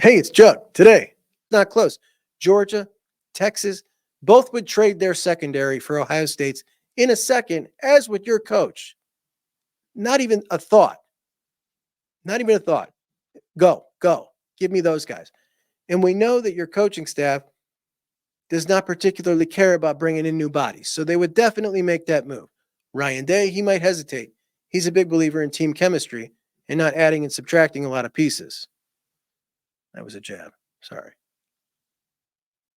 Hey, it's Juck. Today, not close. Georgia, Texas, both would trade their secondary for Ohio State's in a second, as with your coach. Not even a thought. Not even a thought. Go, go. Give me those guys. And we know that your coaching staff does not particularly care about bringing in new bodies. So they would definitely make that move. Ryan Day, he might hesitate. He's a big believer in team chemistry and not adding and subtracting a lot of pieces. That was a jab. Sorry.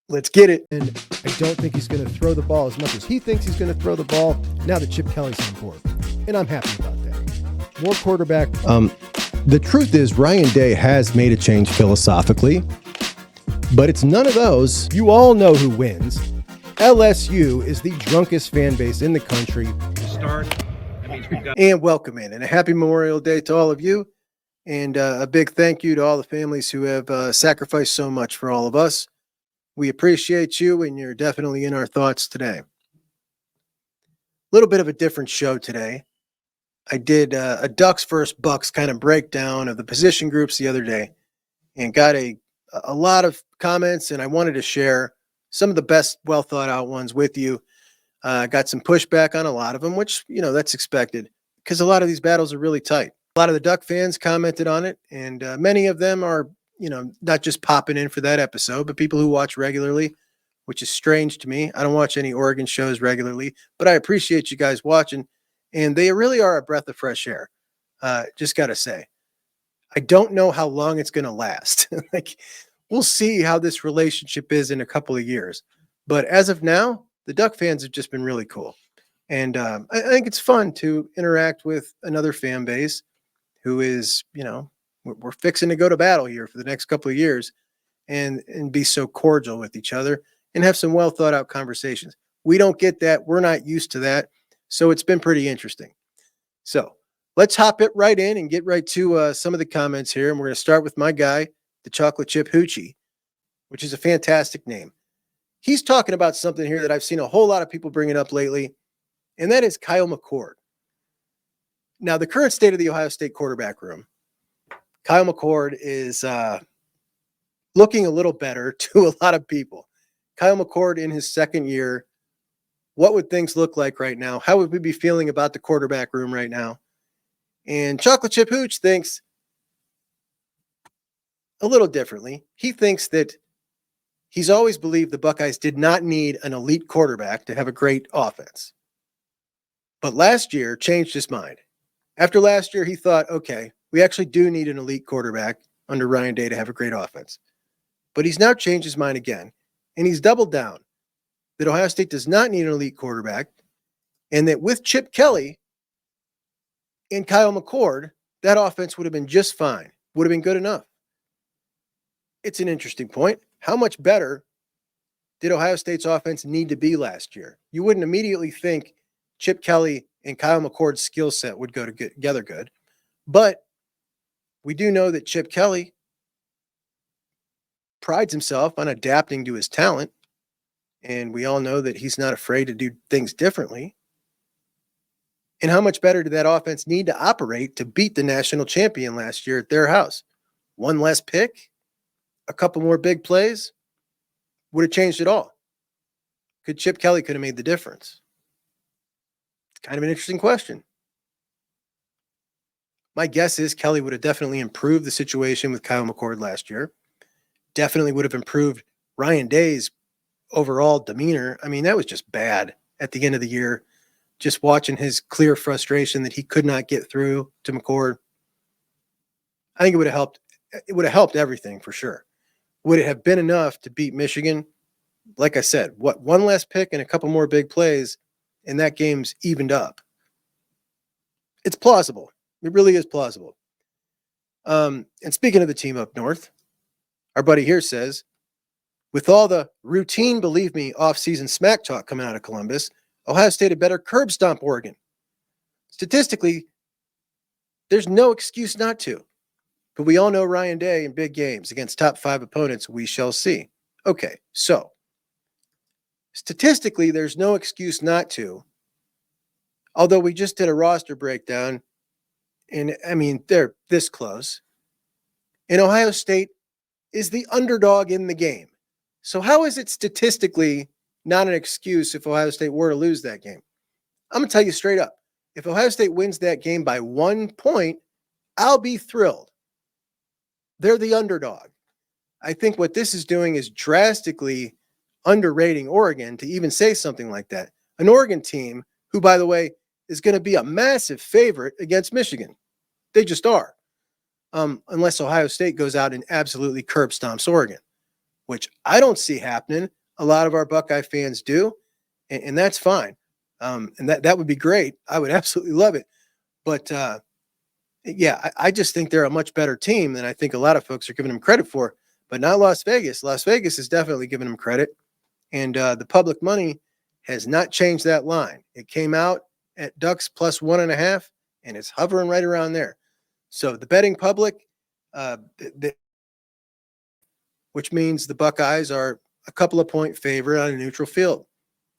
Let's get it. And I don't think he's going to throw the ball as much as he thinks he's going to throw the ball now that Chip Kelly's on board. And I'm happy about that. More quarterback. The truth is, Ryan Day has made a change philosophically, but it's none of those. You all know who wins. LSU is the drunkest fan base in the country. And welcome in. And a happy Memorial Day to all of you. And a big thank you to all the families who have sacrificed so much for all of us. We appreciate you, and you're definitely in our thoughts today. A little bit of a different show today. I did a Ducks versus Bucks kind of breakdown of the position groups the other day and got a lot of comments, and I wanted to share some of the best, well-thought-out ones with you. Got some pushback on a lot of them, which, that's expected because a lot of these battles are really tight. A lot of the Duck fans commented on it, and many of them are, not just popping in for that episode, but people who watch regularly, which is strange to me. I don't watch any Oregon shows regularly, but I appreciate you guys watching, and they really are a breath of fresh air. Just got to say, I don't know how long it's going to last. We'll see how this relationship is in a couple of years. But as of now, the Duck fans have just been really cool. And I think it's fun to interact with another fan base who is, we're fixing to go to battle here for the next couple of years and be so cordial with each other and have some well thought out conversations. We don't get that. We're not used to that. So it's been pretty interesting. So let's hop it right in and get right to some of the comments here. And we're going to start with my guy, the Chocolate Chip Hoochie, which is a fantastic name. He's talking about something here that I've seen a whole lot of people bringing up lately, and that is Kyle McCord. Now, the current state of the Ohio State quarterback room, Kyle McCord is looking a little better to a lot of people. Kyle McCord in his second year, what would things look like right now? How would we be feeling about the quarterback room right now? And Chocolate Chip Hooch thinks a little differently. He thinks that he's always believed the Buckeyes did not need an elite quarterback to have a great offense. But last year changed his mind. After last year, he thought, okay, we actually do need an elite quarterback under Ryan Day to have a great offense. But he's now changed his mind again, and he's doubled down that Ohio State does not need an elite quarterback, and that with Chip Kelly and Kyle McCord, that offense would have been just fine, would have been good enough. It's an interesting point. How much better did Ohio State's offense need to be last year? You wouldn't immediately think Chip Kelly and Kyle McCord's skill set would go together good. But we do know that Chip Kelly prides himself on adapting to his talent. And we all know that he's not afraid to do things differently. And how much better did that offense need to operate to beat the national champion last year at their house? One less pick, a couple more big plays, would have changed it all. Chip Kelly could have made the difference? It's kind of an interesting question. My guess is Kelly would have definitely improved the situation with Kyle McCord last year. Definitely would have improved Ryan Day's overall demeanor. I mean, that was just bad at the end of the year. Just watching his clear frustration that he could not get through to McCord. I think it would have helped. It would have helped everything for sure. Would it have been enough to beat Michigan? Like I said, one less pick and a couple more big plays, and that game's evened up. It's plausible. It really is plausible. And speaking of the team up north, our buddy here says, with all the routine, believe me, off-season smack talk coming out of Columbus, Ohio State had better curb stomp Oregon. Statistically, there's no excuse not to. But we all know Ryan Day in big games against top 5 opponents, we shall see. Okay, so statistically, there's no excuse not to. Although we just did a roster breakdown, and I mean, they're this close. And Ohio State is the underdog in the game. So how is it statistically not an excuse if Ohio State were to lose that game? I'm going to tell you straight up. If Ohio State wins that game by 1 point, I'll be thrilled. They're the underdog. I think what this is doing is drastically underrating Oregon to even say something like that. An Oregon team who, by the way, is going to be a massive favorite against Michigan. They just are. Unless Ohio State goes out and absolutely curb stomps Oregon, which I don't see happening. A lot of our Buckeye fans do, and that's fine. And that would be great. I would absolutely love it. But yeah, I just think they're a much better team than I think a lot of folks are giving them credit for, but not Las Vegas. Las Vegas is definitely giving them credit. And the public money has not changed that line. It came out at Ducks plus 1.5, and it's hovering right around there. So the betting public, which means the Buckeyes are a couple of point favorite on a neutral field.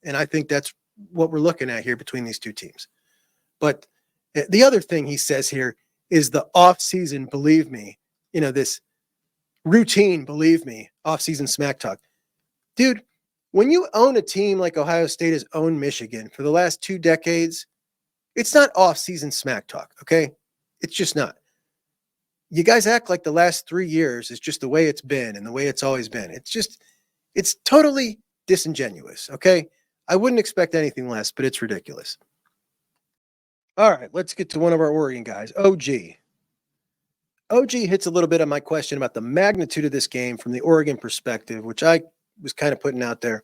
And I think that's what we're looking at here between these two teams. But the other thing he says here is the off-season, believe me, this routine, believe me, off-season smack talk. Dude, when you own a team like Ohio State has owned Michigan for the last 2 decades, it's not off-season smack talk, okay? It's just not. You guys act like the last 3 years is just the way it's been and the way it's always been. It's totally disingenuous, okay? I wouldn't expect anything less, but it's ridiculous. All right, let's get to one of our Oregon guys, OG. OG hits a little bit on my question about the magnitude of this game from the Oregon perspective, which I was kind of putting out there.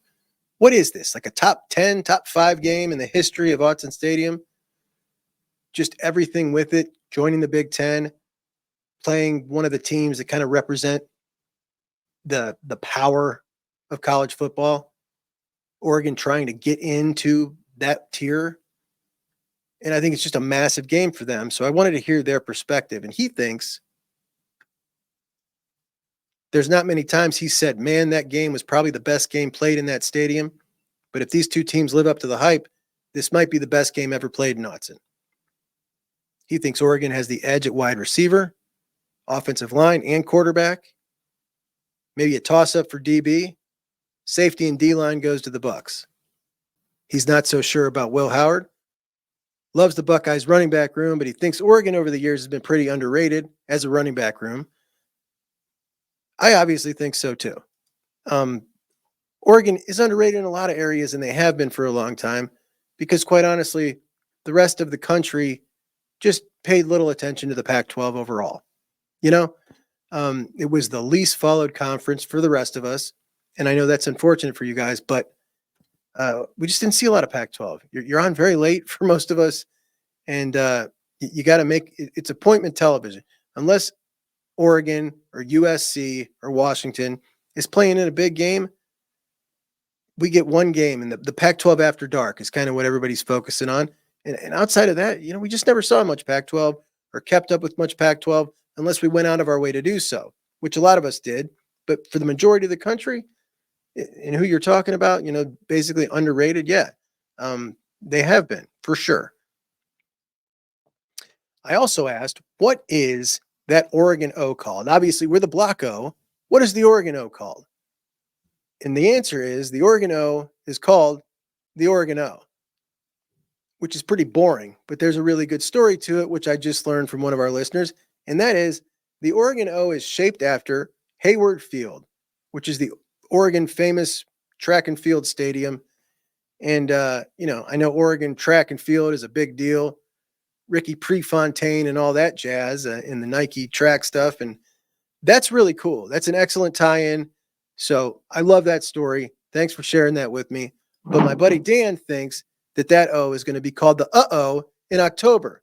What is this? Like a top 10, top 5 game in the history of Autzen Stadium? Just everything with it, joining the Big Ten, playing one of the teams that kind of represent the power of college football. Oregon trying to get into that tier. And I think it's just a massive game for them. So I wanted to hear their perspective. And he thinks there's not many times he said, man, that game was probably the best game played in that stadium. But if these two teams live up to the hype, this might be the best game ever played in Autzen. He thinks Oregon has the edge at wide receiver, offensive line, and quarterback. Maybe a toss-up for DB. Safety and D-line goes to the Bucks. He's not so sure about Will Howard. Loves the Buckeyes running back room, but he thinks Oregon over the years has been pretty underrated as a running back room. I obviously think so too. Oregon is underrated in a lot of areas, and they have been for a long time because, quite honestly, the rest of the country just paid little attention to the Pac-12 overall. It was the least followed conference for the rest of us, and I know that's unfortunate for you guys, but we just didn't see a lot of Pac-12. You're on very late for most of us, and you got to make it's appointment television. Unless Oregon or USC or Washington is playing in a big game, we get one game, and the Pac-12 after dark is kind of what everybody's focusing on. And outside of that, we just never saw much Pac-12 or kept up with much Pac-12 unless we went out of our way to do so, which a lot of us did. But for the majority of the country, and who you're talking about, basically underrated, yeah, they have been, for sure. I also asked, what is that Oregon O called? Obviously, we're the Block O. What is the Oregon O called? And the answer is the Oregon O is called the Oregon O, which is pretty boring, but there's a really good story to it, which I just learned from one of our listeners, and that is the Oregon O is shaped after Hayward Field, which is the Oregon famous track and field stadium. And, I know Oregon track and field is a big deal. Ricky Prefontaine and all that jazz in the Nike track stuff. And that's really cool. That's an excellent tie-in. So I love that story. Thanks for sharing that with me. But my buddy Dan thinks that O is going to be called the Uh-Oh in October,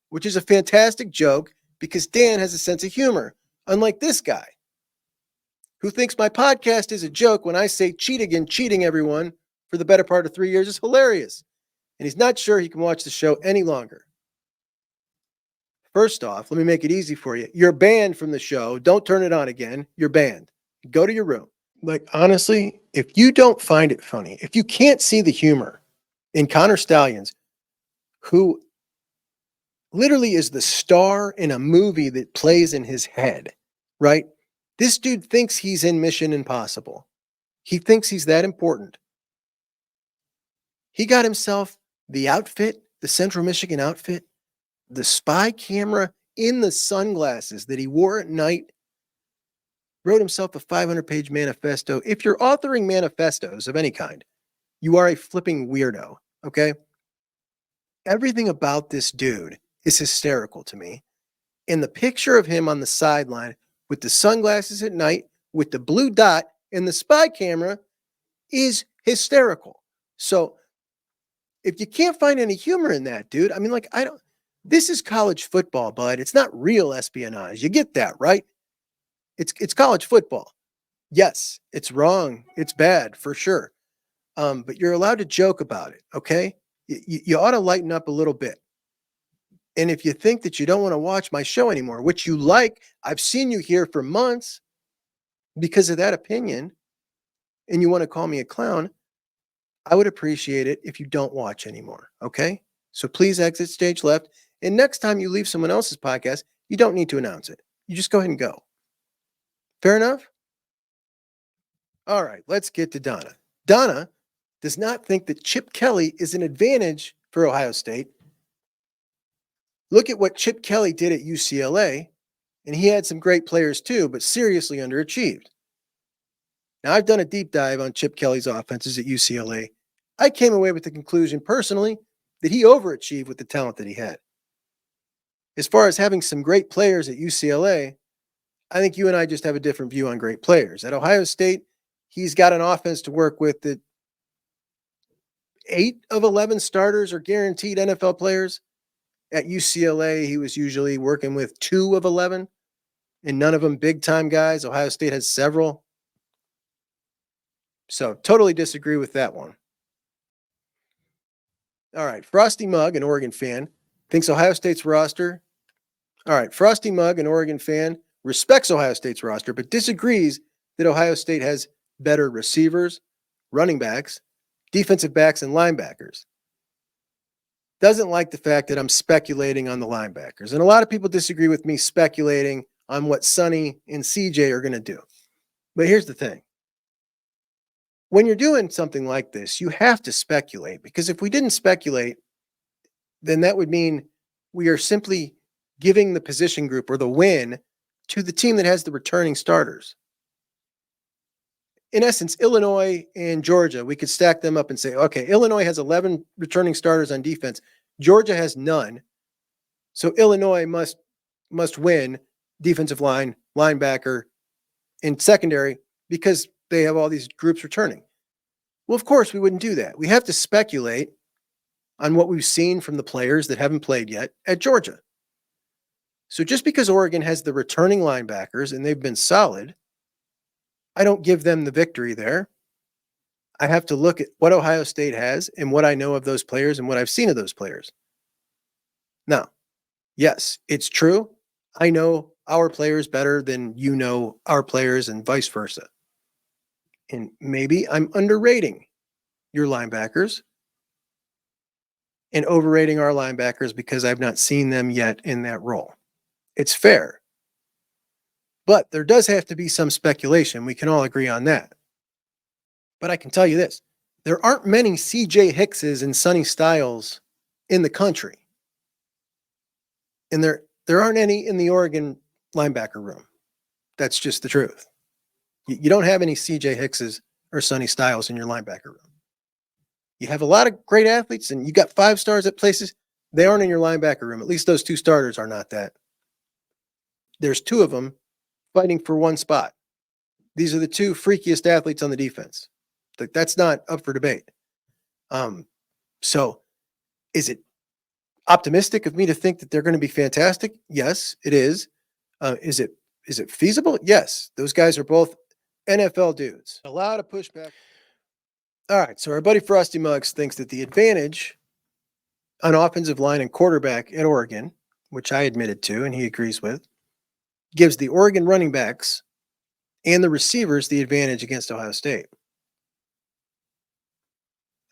which is a fantastic joke because Dan has a sense of humor, unlike this guy, who thinks my podcast is a joke when I say cheating everyone for the better part of 3 years is hilarious. And he's not sure he can watch the show any longer. First off, let me make it easy for you. You're banned from the show. Don't turn it on again. You're banned. Go to your room. Like, honestly, if you don't find it funny, if you can't see the humor in Connor Stallions, who literally is the star in a movie that plays in his head, right? This dude thinks he's in Mission Impossible. He thinks he's that important. He got himself the outfit, the Central Michigan outfit, the spy camera in the sunglasses that he wore at night, wrote himself a 500-page manifesto. If you're authoring manifestos of any kind, you are a flipping weirdo, okay? Everything about this dude is hysterical to me. And the picture of him on the sideline with the sunglasses at night, with the blue dot and the spy camera is hysterical. So if you can't find any humor in that, dude, I mean, like, this is college football, bud. It's not real espionage. You get that, right? It's college football. Yes, it's wrong. It's bad for sure. But you're allowed to joke about it, okay? You ought to lighten up a little bit. And if you think that you don't want to watch my show anymore, which you like, I've seen you here for months because of that opinion, and you want to call me a clown, I would appreciate it if you don't watch anymore, okay? So please exit stage left. And next time you leave someone else's podcast, you don't need to announce it. You just go ahead and go. Fair enough? All right, let's get to Donna. Donna does not think that Chip Kelly is an advantage for Ohio State. Look at what Chip Kelly did at UCLA, and he had some great players too, but seriously underachieved. Now, I've done a deep dive on Chip Kelly's offenses at UCLA. I came away with the conclusion personally that he overachieved with the talent that he had. As far as having some great players at UCLA, I think you and I just have a different view on great players. At Ohio State, he's got an offense to work with that 8 of 11 starters are guaranteed NFL players. At UCLA, he was usually working with 2 of 11, and none of them big-time guys. Ohio State has several. So totally disagree with that one. All right, Frosty Mug, an Oregon fan, thinks Ohio State's roster. All right, Frosty Mug, an Oregon fan, respects Ohio State's roster, but disagrees that Ohio State has better receivers, running backs, defensive backs, and linebackers. Doesn't like the fact that I'm speculating on the linebackers. And a lot of people disagree with me speculating on what Sonny and CJ are going to do. But here's the thing. When you're doing something like this, you have to speculate, because if we didn't speculate, then that would mean we are simply giving the position group or the win to the team that has the returning starters. In essence, Illinois and Georgia, we could stack them up and say, okay, Illinois has 11 returning starters on defense. Georgia has none. So Illinois must win defensive line, linebacker, and secondary because they have all these groups returning. Well, of course, we wouldn't do that. We have to speculate on what we've seen from the players that haven't played yet at Georgia. So just because Oregon has the returning linebackers and they've been solid, I don't give them the victory there. I have to look at what Ohio State has and what I know of those players and what I've seen of those players. Now, yes, it's true. I know our players better than you know our players and vice versa. And maybe I'm underrating your linebackers and overrating our linebackers because I've not seen them yet in that role. It's fair. But there does have to be some speculation. We can all agree on that. But I can tell you this. There aren't many CJ Hickses and Sonny Styles in the country. And there aren't any in the Oregon linebacker room. That's just the truth. You don't have any CJ Hickses or Sonny Styles in your linebacker room. You have a lot of great athletes, and you got 5 stars at places. They aren't in your linebacker room. At least those 2 starters are not that. There's 2 of them fighting for 1 spot. These are the 2 freakiest athletes on the defense. That's not up for debate. So is it optimistic of me to think that they're going to be fantastic? Yes, it is. Is it feasible? Yes. Those guys are both NFL dudes. A lot of pushback. All right, so our buddy Frosty Muggs thinks that the advantage on offensive line and quarterback at Oregon, which I admitted to and he agrees with, gives the Oregon running backs and the receivers the advantage against Ohio State.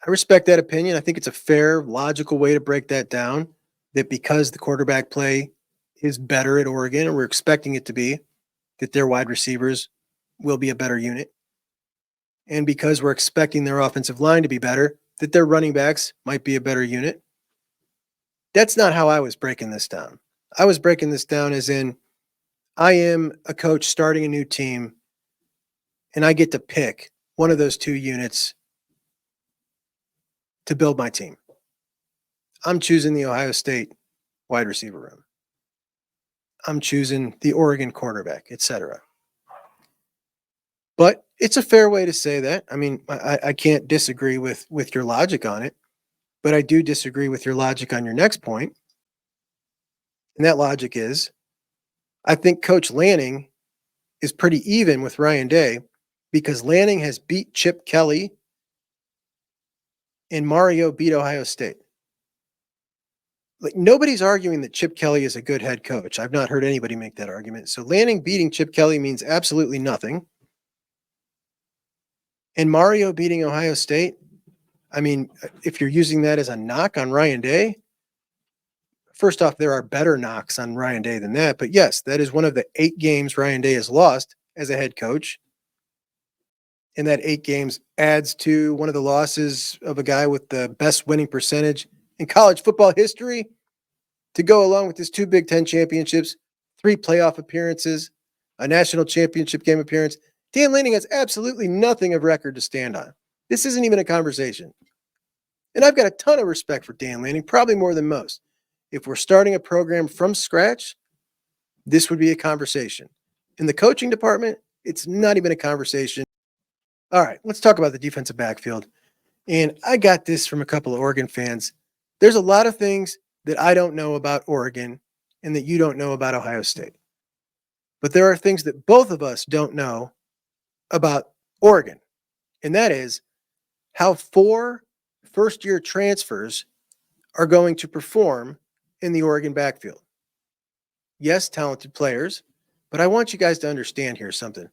I respect that opinion. I think it's a fair, logical way to break that down, that because the quarterback play is better at Oregon, and we're expecting it to be, that their wide receivers will be a better unit. And because we're expecting their offensive line to be better, that their running backs might be a better unit. That's not how I was breaking this down. I was breaking this down as in, I am a coach starting a new team, and I get to pick one of those two units to build my team. I'm choosing the Ohio State wide receiver room. I'm choosing the Oregon quarterback, etc. But it's a fair way to say that. I mean, I can't disagree with your logic on it, but I do disagree with your logic on your next point. And that logic is, I think Coach Lanning is pretty even with Ryan Day because Lanning has beat Chip Kelly and Mario beat Ohio State. Like, nobody's arguing that Chip Kelly is a good head coach. I've not heard anybody make that argument. So Lanning beating Chip Kelly means absolutely nothing. And Mario beating Ohio State, I mean, if you're using that as a knock on Ryan Day, first off, there are better knocks on Ryan Day than that. But yes, that is one of the 8 games Ryan Day has lost as a head coach. And that 8 games adds to one of the losses of a guy with the best winning percentage in college football history, to go along with his 2 Big Ten championships, 3 playoff appearances, a national championship game appearance. Dan Lanning has absolutely nothing of record to stand on. This isn't even a conversation. And I've got a ton of respect for Dan Lanning, probably more than most. If we're starting a program from scratch, this would be a conversation. In the coaching department, it's not even a conversation. All right, let's talk about the defensive backfield. And I got this from a couple of Oregon fans. There's a lot of things that I don't know about Oregon and that you don't know about Ohio State. But there are things that both of us don't know about Oregon. And that is how 4 first-year transfers are going to perform in the Oregon backfield. Yes, talented players, but I want you guys to understand here something.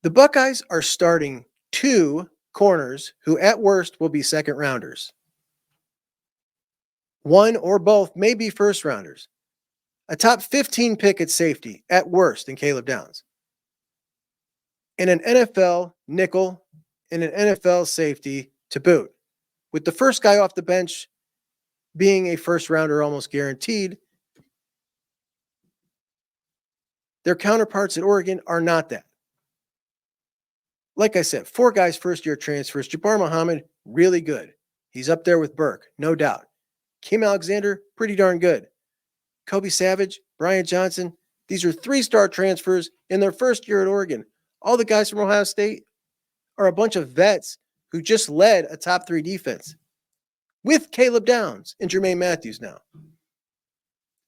The Buckeyes are starting 2 corners who at worst will be second rounders. 1 or both may be first rounders. A top 15 pick at safety at worst in Caleb Downs. And an NFL nickel and an NFL safety to boot. With the first guy off the bench being a first rounder almost guaranteed, their counterparts at Oregon are not that. Like I said, 4 guys first-year transfers. Jabbar Muhammad, really good. He's up there with Burke, no doubt. Kim Alexander, pretty darn good. Kobe Savage, Brian Johnson, these are 3-star transfers in their first year at Oregon. All the guys from Ohio State are a bunch of vets who just led a top 3 defense with Caleb Downs and Jermaine Matthews now.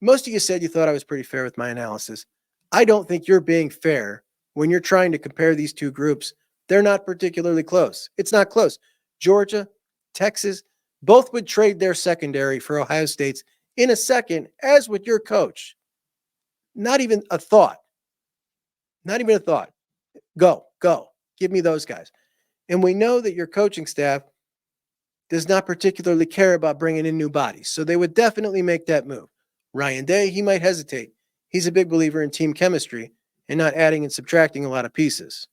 Most of you said you thought I was pretty fair with my analysis. I don't think you're being fair when you're trying to compare these 2 groups. They're not particularly close. It's not close. Georgia, Texas, both would trade their secondary for Ohio State's in a second, as with your coach. Not even a thought. Not even a thought. Go. Give me those guys. And we know that your coaching staff does not particularly care about bringing in new bodies. So they would definitely make that move. Ryan Day, he might hesitate. He's a big believer in team chemistry and not adding and subtracting a lot of pieces.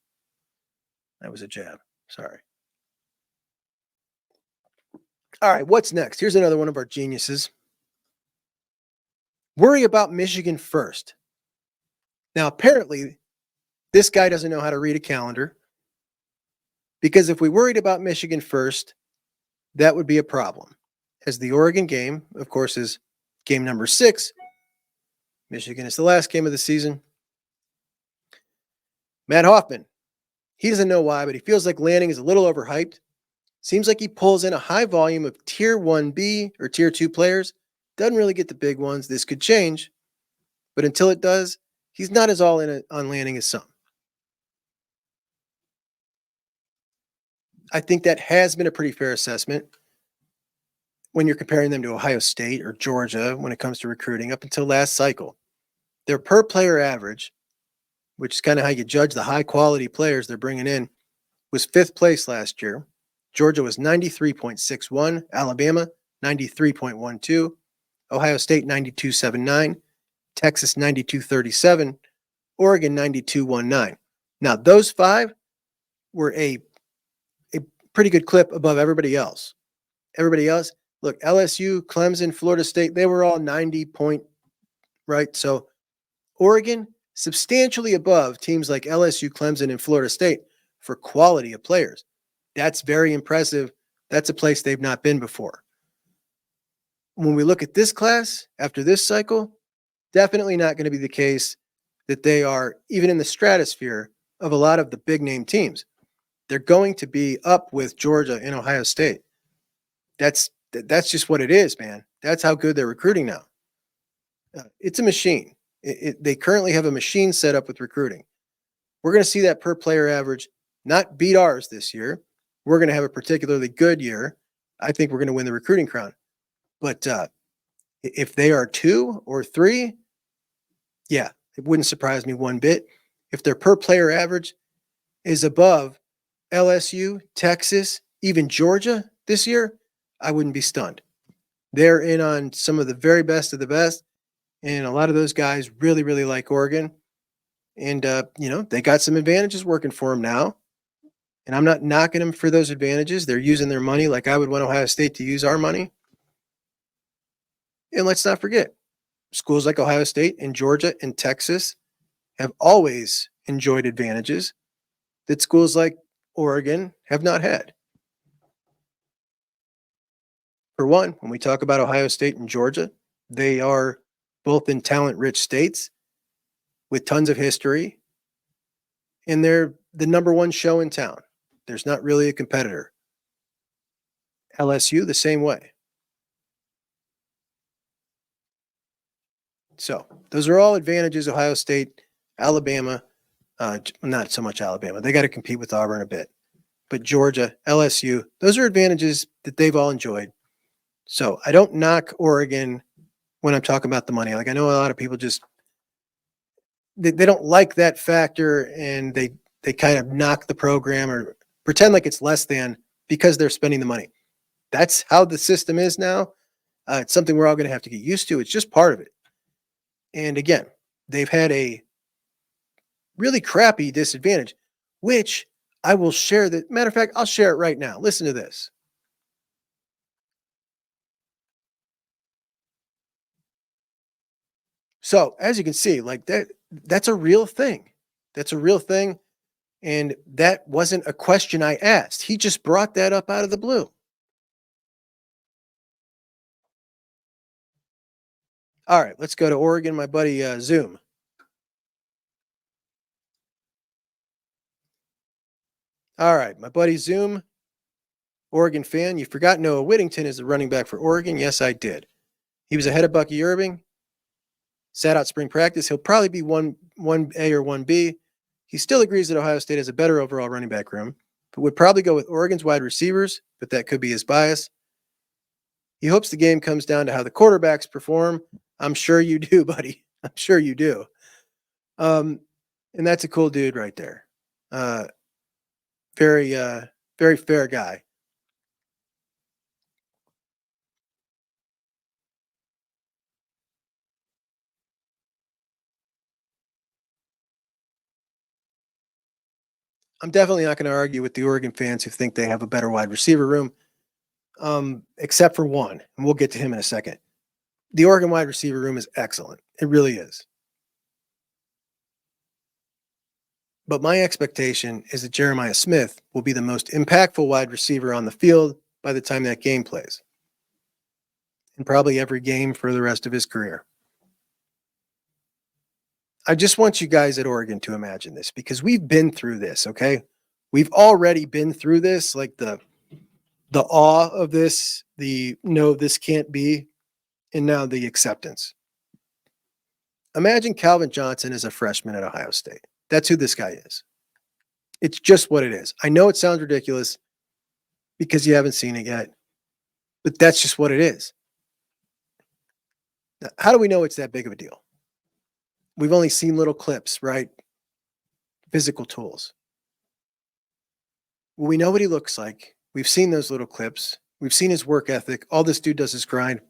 That was a jab. Sorry. All right, what's next? Here's another one of our geniuses. Worry about Michigan first. Now, apparently, this guy doesn't know how to read a calendar, because if we worried about Michigan first, that would be a problem. As the Oregon game, of course, is game number 6. Michigan is the last game of the season. Matt Hoffman, he doesn't know why, but he feels like Lanning is a little overhyped. Seems like he pulls in a high volume of Tier 1B or Tier 2 players. Doesn't really get the big ones. This could change. But until it does, he's not as all in on Lanning as some. I think that has been a pretty fair assessment when you're comparing them to Ohio State or Georgia when it comes to recruiting up until last cycle. Their per player average, which is kind of how you judge the high quality players they're bringing in, was 5th place last year. Georgia was 93.61, Alabama 93.12, Ohio State 92.79, Texas 92.37, Oregon 92.19. Now, those 5 were a pretty good clip above everybody else. Everybody else, look, LSU, Clemson, Florida State, they were all 90 point, right? So Oregon, substantially above teams like LSU, Clemson, and Florida State for quality of players. That's very impressive. That's a place they've not been before. When we look at this class after this cycle, definitely not going to be the case that they are even in the stratosphere of a lot of the big name teams. They're going to be up with Georgia and Ohio State. That's just what it is, man. That's how good they're recruiting now. It's a machine. They currently have a machine set up with recruiting. We're going to see that per player average not beat ours this year. We're going to have a particularly good year. I think we're going to win the recruiting crown. But if they are 2 or 3, yeah, it wouldn't surprise me one bit. If their per player average is above LSU, Texas, even Georgia this year, I wouldn't be stunned. They're in on some of the very best of the best. And a lot of those guys really, really like Oregon. And, they got some advantages working for them now. And I'm not knocking them for those advantages. They're using their money like I would want Ohio State to use our money. And let's not forget, schools like Ohio State and Georgia and Texas have always enjoyed advantages that schools like Oregon have not had. For one, when we talk about Ohio State and Georgia, they are both in talent-rich states with tons of history, and they're the number one show in town. There's not really a competitor. LSU, the same way. So those are all advantages. Ohio State, Alabama, not so much Alabama. They got to compete with Auburn a bit. But Georgia, LSU, those are advantages that they've all enjoyed. So I don't knock Oregon when I'm talking about the money. Like I know a lot of people just they don't like that factor and they kind of knock the program or pretend like it's less than because they're spending the money. That's how the system is now. It's something we're all going to have to get used to. It's just part of it. And again, they've had a really crappy disadvantage, which I will share. Matter of fact, I'll share it right now. Listen to this. So as you can see, like that's a real thing. That's a real thing. And that wasn't a question I asked. He just brought that up out of the blue. All right, let's go to Oregon, my buddy Zoom. All right, my buddy Zoom, Oregon fan. You forgot Noah Whittington is the running back for Oregon. Yes, I did. He was ahead of Bucky Irving. Sat out spring practice. He'll probably be 1A or 1B. He still agrees that Ohio State has a better overall running back room, but would probably go with Oregon's wide receivers, but that could be his bias. He hopes the game comes down to how the quarterbacks perform. I'm sure you do, buddy. I'm sure you do. And that's a cool dude right there. Very fair guy. I'm definitely not going to argue with the Oregon fans who think they have a better wide receiver room, except for one, and we'll get to him in a second. The Oregon wide receiver room is excellent. It really is. But my expectation is that Jeremiah Smith will be the most impactful wide receiver on the field by the time that game plays. And probably every game for the rest of his career. I just want you guys at Oregon to imagine this because we've been through this, okay? We've already been through this, like the awe of this, the no, this can't be, and now the acceptance. Imagine Calvin Johnson as a freshman at Ohio State. That's who this guy is. It's just what it is. I know it sounds ridiculous because you haven't seen it yet, but that's just what it is. Now, how do we know it's that big of a deal? We've only seen little clips, right? Physical tools. Well, we know what he looks like. We've seen those little clips. We've seen his work ethic. All this dude does is grind.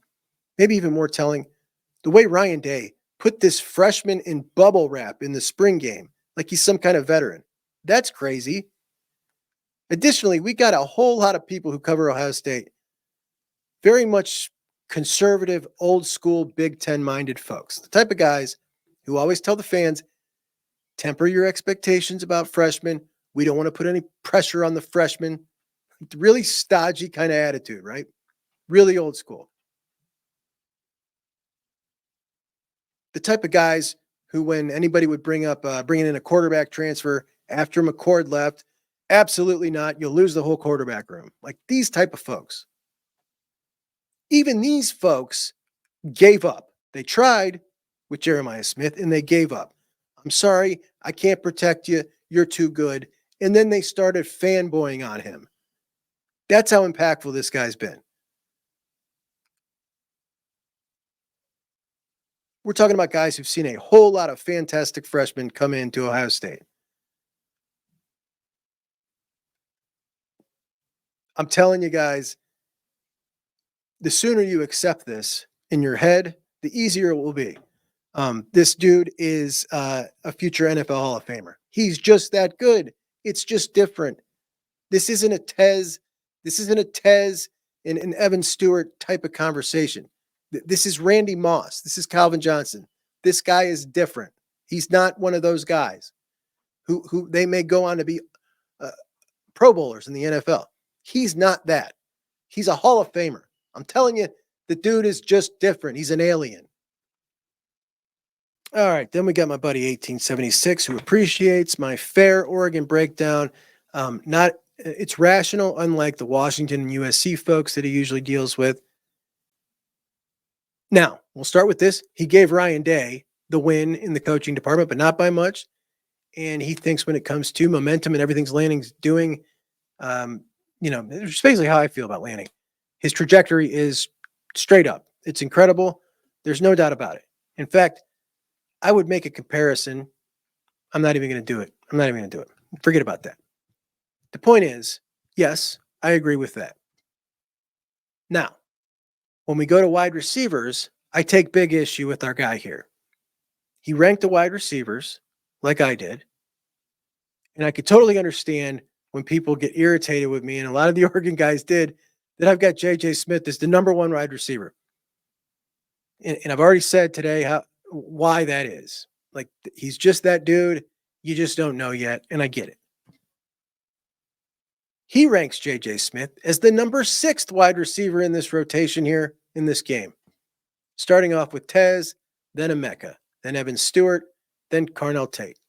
Maybe even more telling, the way Ryan Day put this freshman in bubble wrap in the spring game like he's some kind of veteran. That's crazy. Additionally, we got a whole lot of people who cover Ohio State, very much conservative, old school, Big Ten minded folks. The type of guys who always tell the fans, temper your expectations about freshmen. We don't want to put any pressure on the freshmen. Really stodgy kind of attitude, right? Really old school. The type of guys who, when anybody would bring up bringing in a quarterback transfer after McCord left, absolutely not. You'll lose the whole quarterback room. Like these type of folks. Even these folks gave up. They tried with Jeremiah Smith and they gave up. I'm sorry, I can't protect you. You're too good. And then they started fanboying on him. That's how impactful this guy's been. We're talking about guys who've seen a whole lot of fantastic freshmen come into Ohio State. I'm telling you guys, the sooner you accept this in your head, the easier it will be. This dude is a future NFL Hall of Famer. He's just that good. It's just different. This isn't a Tez. This isn't a Tez and Evan Stewart type of conversation. This is Randy Moss. This is Calvin Johnson. This guy is different. He's not one of those guys who they may go on to be Pro Bowlers in the NFL. He's not that. He's a Hall of Famer. I'm telling you, the dude is just different. He's an alien. All right, then we got my buddy 1876 who appreciates my fair Oregon breakdown. It's rational, unlike the Washington and USC folks that he usually deals with. Now, we'll start with this. He gave Ryan Day the win in the coaching department, but not by much. And he thinks when it comes to momentum and everything's Lanning's doing, it's basically how I feel about Lanning. His trajectory is straight up. It's incredible. There's no doubt about it. In fact, I would make a comparison. I'm not even going to do it. Forget about that. The point is, yes, I agree with that. Now, when we go to wide receivers, I take big issue with our guy here. He ranked the wide receivers like I did. And I could totally understand when people get irritated with me, and a lot of the Oregon guys did, that I've got J.J. Smith as the number one wide receiver. And I've already said today why that is. Like, he's just that dude. You just don't know yet, and I get it. He ranks J.J. Smith as the number 6th wide receiver in this rotation here in this game. Starting off with Tez, then Emeka, then Evan Stewart, then Carnell Tate.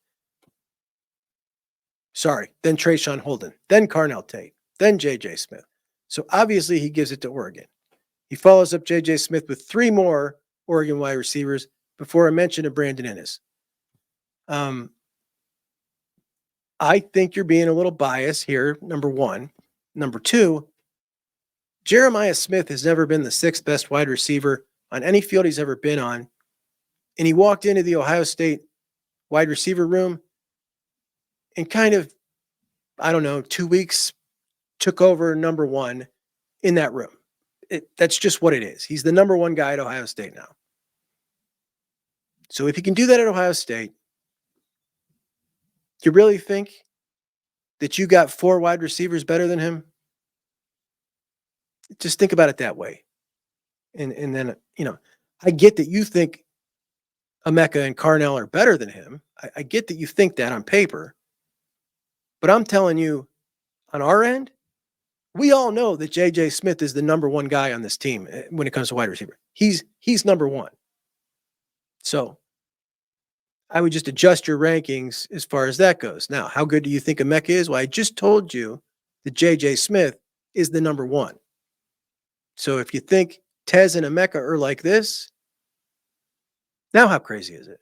Then Trayshawn Holden, then Carnell Tate, then J.J. Smith. So obviously he gives it to Oregon. He follows up J.J. Smith with 3 more Oregon wide receivers before a mention of Brandon Ennis. I think you're being a little biased here, number one. Number two, Jeremiah Smith has never been the 6th best wide receiver on any field he's ever been on. And he walked into the Ohio State wide receiver room and kind of, 2 weeks took over number 1 in that room. That's just what it is. He's the number 1 guy at Ohio State now. So if he can do that at Ohio State, you really think that you got 4 wide receivers better than him? Just think about it that way. And then, I get that you think Emeka and Carnell are better than him. I get that you think that on paper. But I'm telling you, on our end, we all know that J.J. Smith is the number 1 guy on this team when it comes to wide receiver. He's number 1. So I would just adjust your rankings as far as that goes. Now, how good do you think Emeka is? Well, I just told you that J.J. Smith is the number 1. So if you think Tez and Emeka are like this, now how crazy is it?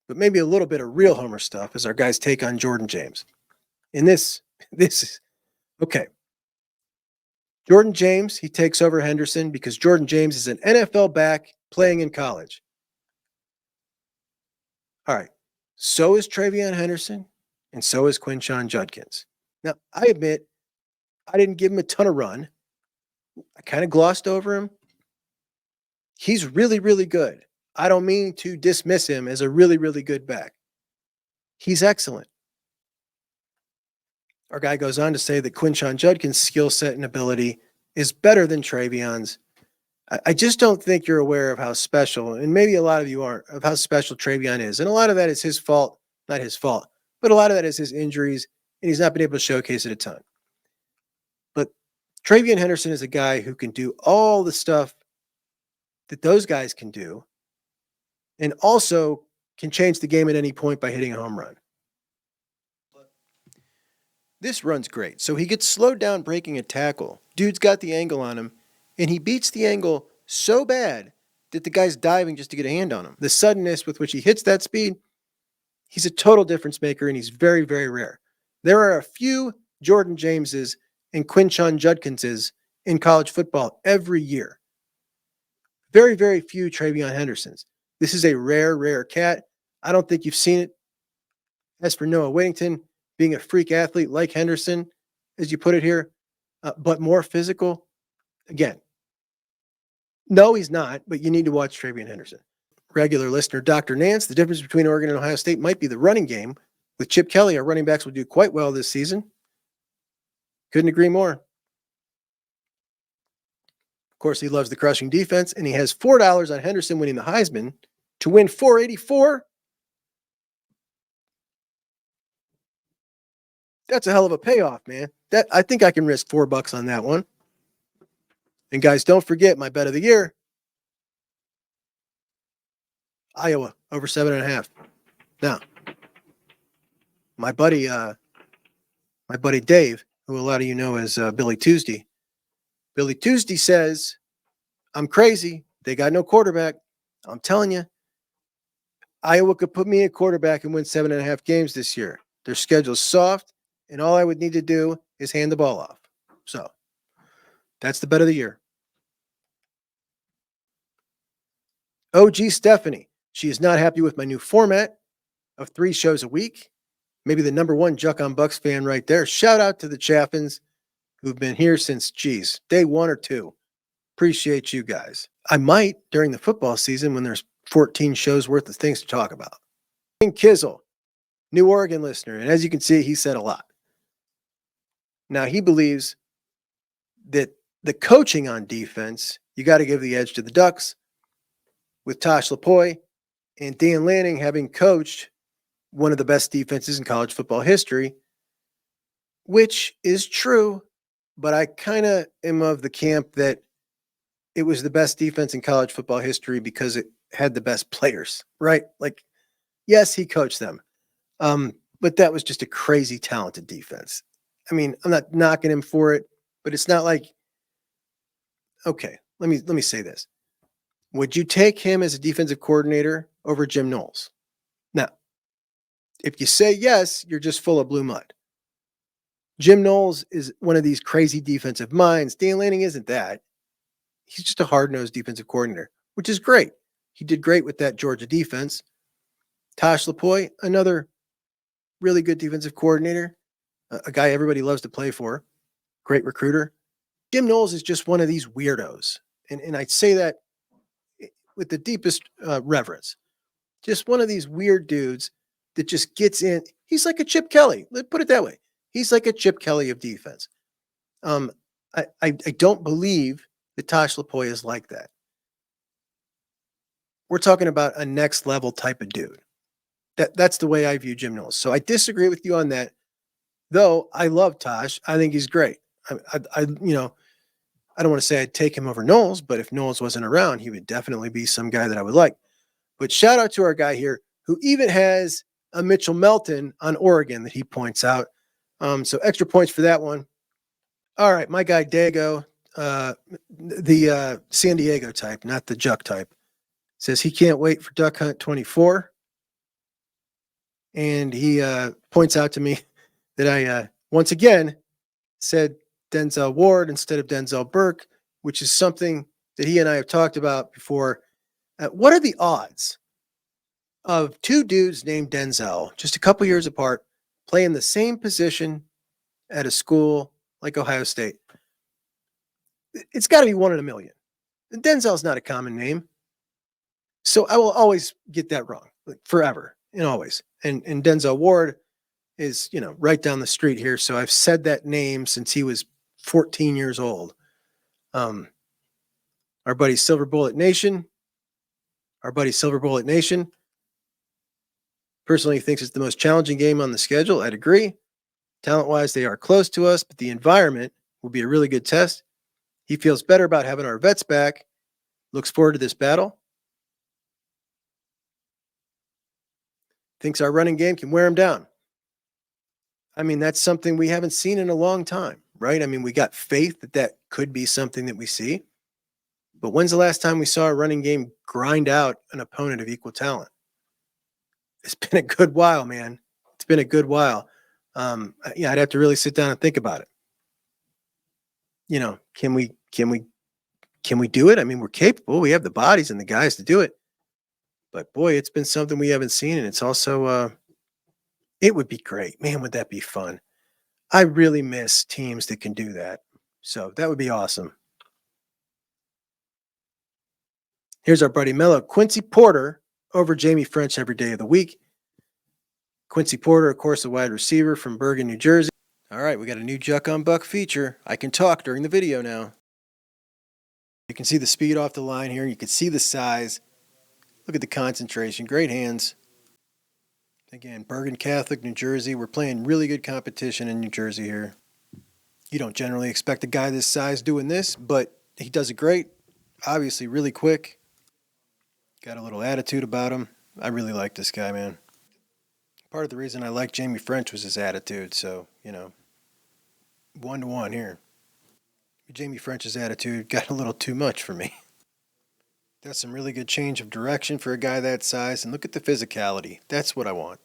But maybe a little bit of real Homer stuff as our guys take on Jordan James. And this is okay. Jordan James, he takes over Henderson because Jordan James is an NFL back playing in college. All right. So is Travion Henderson, and so is Quinshon Judkins. Now, I admit I didn't give him a ton of run. I kind of glossed over him. He's really, really good. I don't mean to dismiss him as a really, really good back. He's excellent. Our guy goes on to say that Quinshon Judkins' skill set and ability is better than Travion's. I just don't think you're aware of how special, and maybe a lot of you aren't, of how special Travion is. And a lot of that is his fault, not his fault, but a lot of that is his injuries, and he's not been able to showcase it a ton. But Travion Henderson is a guy who can do all the stuff that those guys can do, and also can change the game at any point by hitting a home run. This run's great. So he gets slowed down breaking a tackle. Dude's got the angle on him, and he beats the angle so bad that the guy's diving just to get a hand on him. The suddenness with which he hits that speed, he's a total difference maker, and he's very, very rare. There are a few Jordan Jameses and Quinshon Judkinses in college football every year. Very, very few Travion Hendersons. This is a rare, rare cat. I don't think you've seen it. As for Noah Whittington, being a freak athlete like Henderson, as you put it here, but more physical, again, no, he's not, but you need to watch Travion Henderson. Regular listener, Dr. Nance, the difference between Oregon and Ohio State might be the running game. With Chip Kelly, our running backs will do quite well this season. Couldn't agree more. Of course, he loves the crushing defense, and he has $4 on Henderson winning the Heisman to win $484. That's a hell of a payoff, man. That I think I can risk $4 on that one. And guys, don't forget my bet of the year. Iowa over 7.5. Now, my buddy Dave, who a lot of you know as Billy Tuesday. Billy Tuesday says, I'm crazy. They got no quarterback. I'm telling you, Iowa could put me at quarterback and win 7.5 games this year. Their schedule's soft, and all I would need to do is hand the ball off. So that's the bet of the year. OG Stephanie. She is not happy with my new format of 3 shows a week. Maybe the number one Juck on Bucks fan right there. Shout out to the Chaffins who've been here since, day 1 or 2. Appreciate you guys. I might, during the football season, when there's 14 shows worth of things to talk about. King Kizzle, New Oregon listener, and as you can see, he said a lot. Now, he believes that the coaching on defense, you got to give the edge to the Ducks, with Tosh Lapoy and Dan Lanning having coached one of the best defenses in college football history, which is true, but I kind of am of the camp that it was the best defense in college football history because it had the best players, right? Like, yes, he coached them, but that was just a crazy talented defense. I mean, I'm not knocking him for it, but it's not like, okay, let me say this. Would you take him as a defensive coordinator over Jim Knowles? Now, if you say yes, you're just full of blue mud. Jim Knowles is one of these crazy defensive minds. Dan Lanning isn't that. He's just a hard-nosed defensive coordinator, which is great. He did great with that Georgia defense. Tosh Lapoy, another really good defensive coordinator, a guy everybody loves to play for, great recruiter. Jim Knowles is just one of these weirdos. And I say that with the deepest reverence. Just one of these weird dudes that just gets in. He's like a Chip Kelly. Let's put it that way. He's like a Chip Kelly of defense. I don't believe that Tosh Lapoy is like that. We're talking about a next level type of dude. That's the way I view Jim Knowles. So I disagree with you on that. Though I love Tosh. I think he's great. I don't want to say I'd take him over Knowles, but if Knowles wasn't around, he would definitely be some guy that I would like. But shout out to our guy here who even has a Mitchell Melton on Oregon that he points out. So extra points for that one. All right, my guy Dago, the San Diego type, not the Juck type, says he can't wait for Duck Hunt 24. And he points out to me that I, once again, said Denzel Ward instead of Denzel Burke, which is something that he and I have talked about before. What are the odds of 2 dudes named Denzel, just a couple years apart, playing the same position at a school like Ohio State? It's got to be 1 in a million. And Denzel's not a common name. So I will always get that wrong, like forever and always. And Denzel Ward is, right down the street here. So I've said that name since he was 14 years old. Um, our buddy Silver Bullet Nation, personally thinks it's the most challenging game on the schedule. I'd agree. Talent wise, they are close to us, but the environment will be a really good test. He feels better about having our vets back. Looks forward to this battle. Thinks our running game can wear him down. I mean, that's something we haven't seen in a long time, right? I mean, we got faith that that could be something that we see. But when's the last time we saw a running game grind out an opponent of equal talent? It's been a good while, man. It's been a good while. Yeah, I'd have to really sit down and think about it. Can we do it? I mean, we're capable. We have the bodies and the guys to do it. But boy, it's been something we haven't seen, and it's also it would be great. Man, would that be fun? I really miss teams that can do that. So that would be awesome. Here's our buddy Mello. Quincy Porter over Jamie French every day of the week. Quincy Porter, of course, a wide receiver from Bergen, New Jersey. All right, we got a new Juck on Buck feature. I can talk during the video now. You can see the speed off the line here. You can see the size. Look at the concentration. Great hands. Again, Bergen Catholic, New Jersey. We're playing really good competition in New Jersey here. You don't generally expect a guy this size doing this, but he does it great. Obviously, really quick. Got a little attitude about him. I really like this guy, man. Part of the reason I like Jamie French was his attitude, so, 1-to-1 here. Jamie French's attitude got a little too much for me. That's some really good change of direction for a guy that size, and look at the physicality. That's what I want.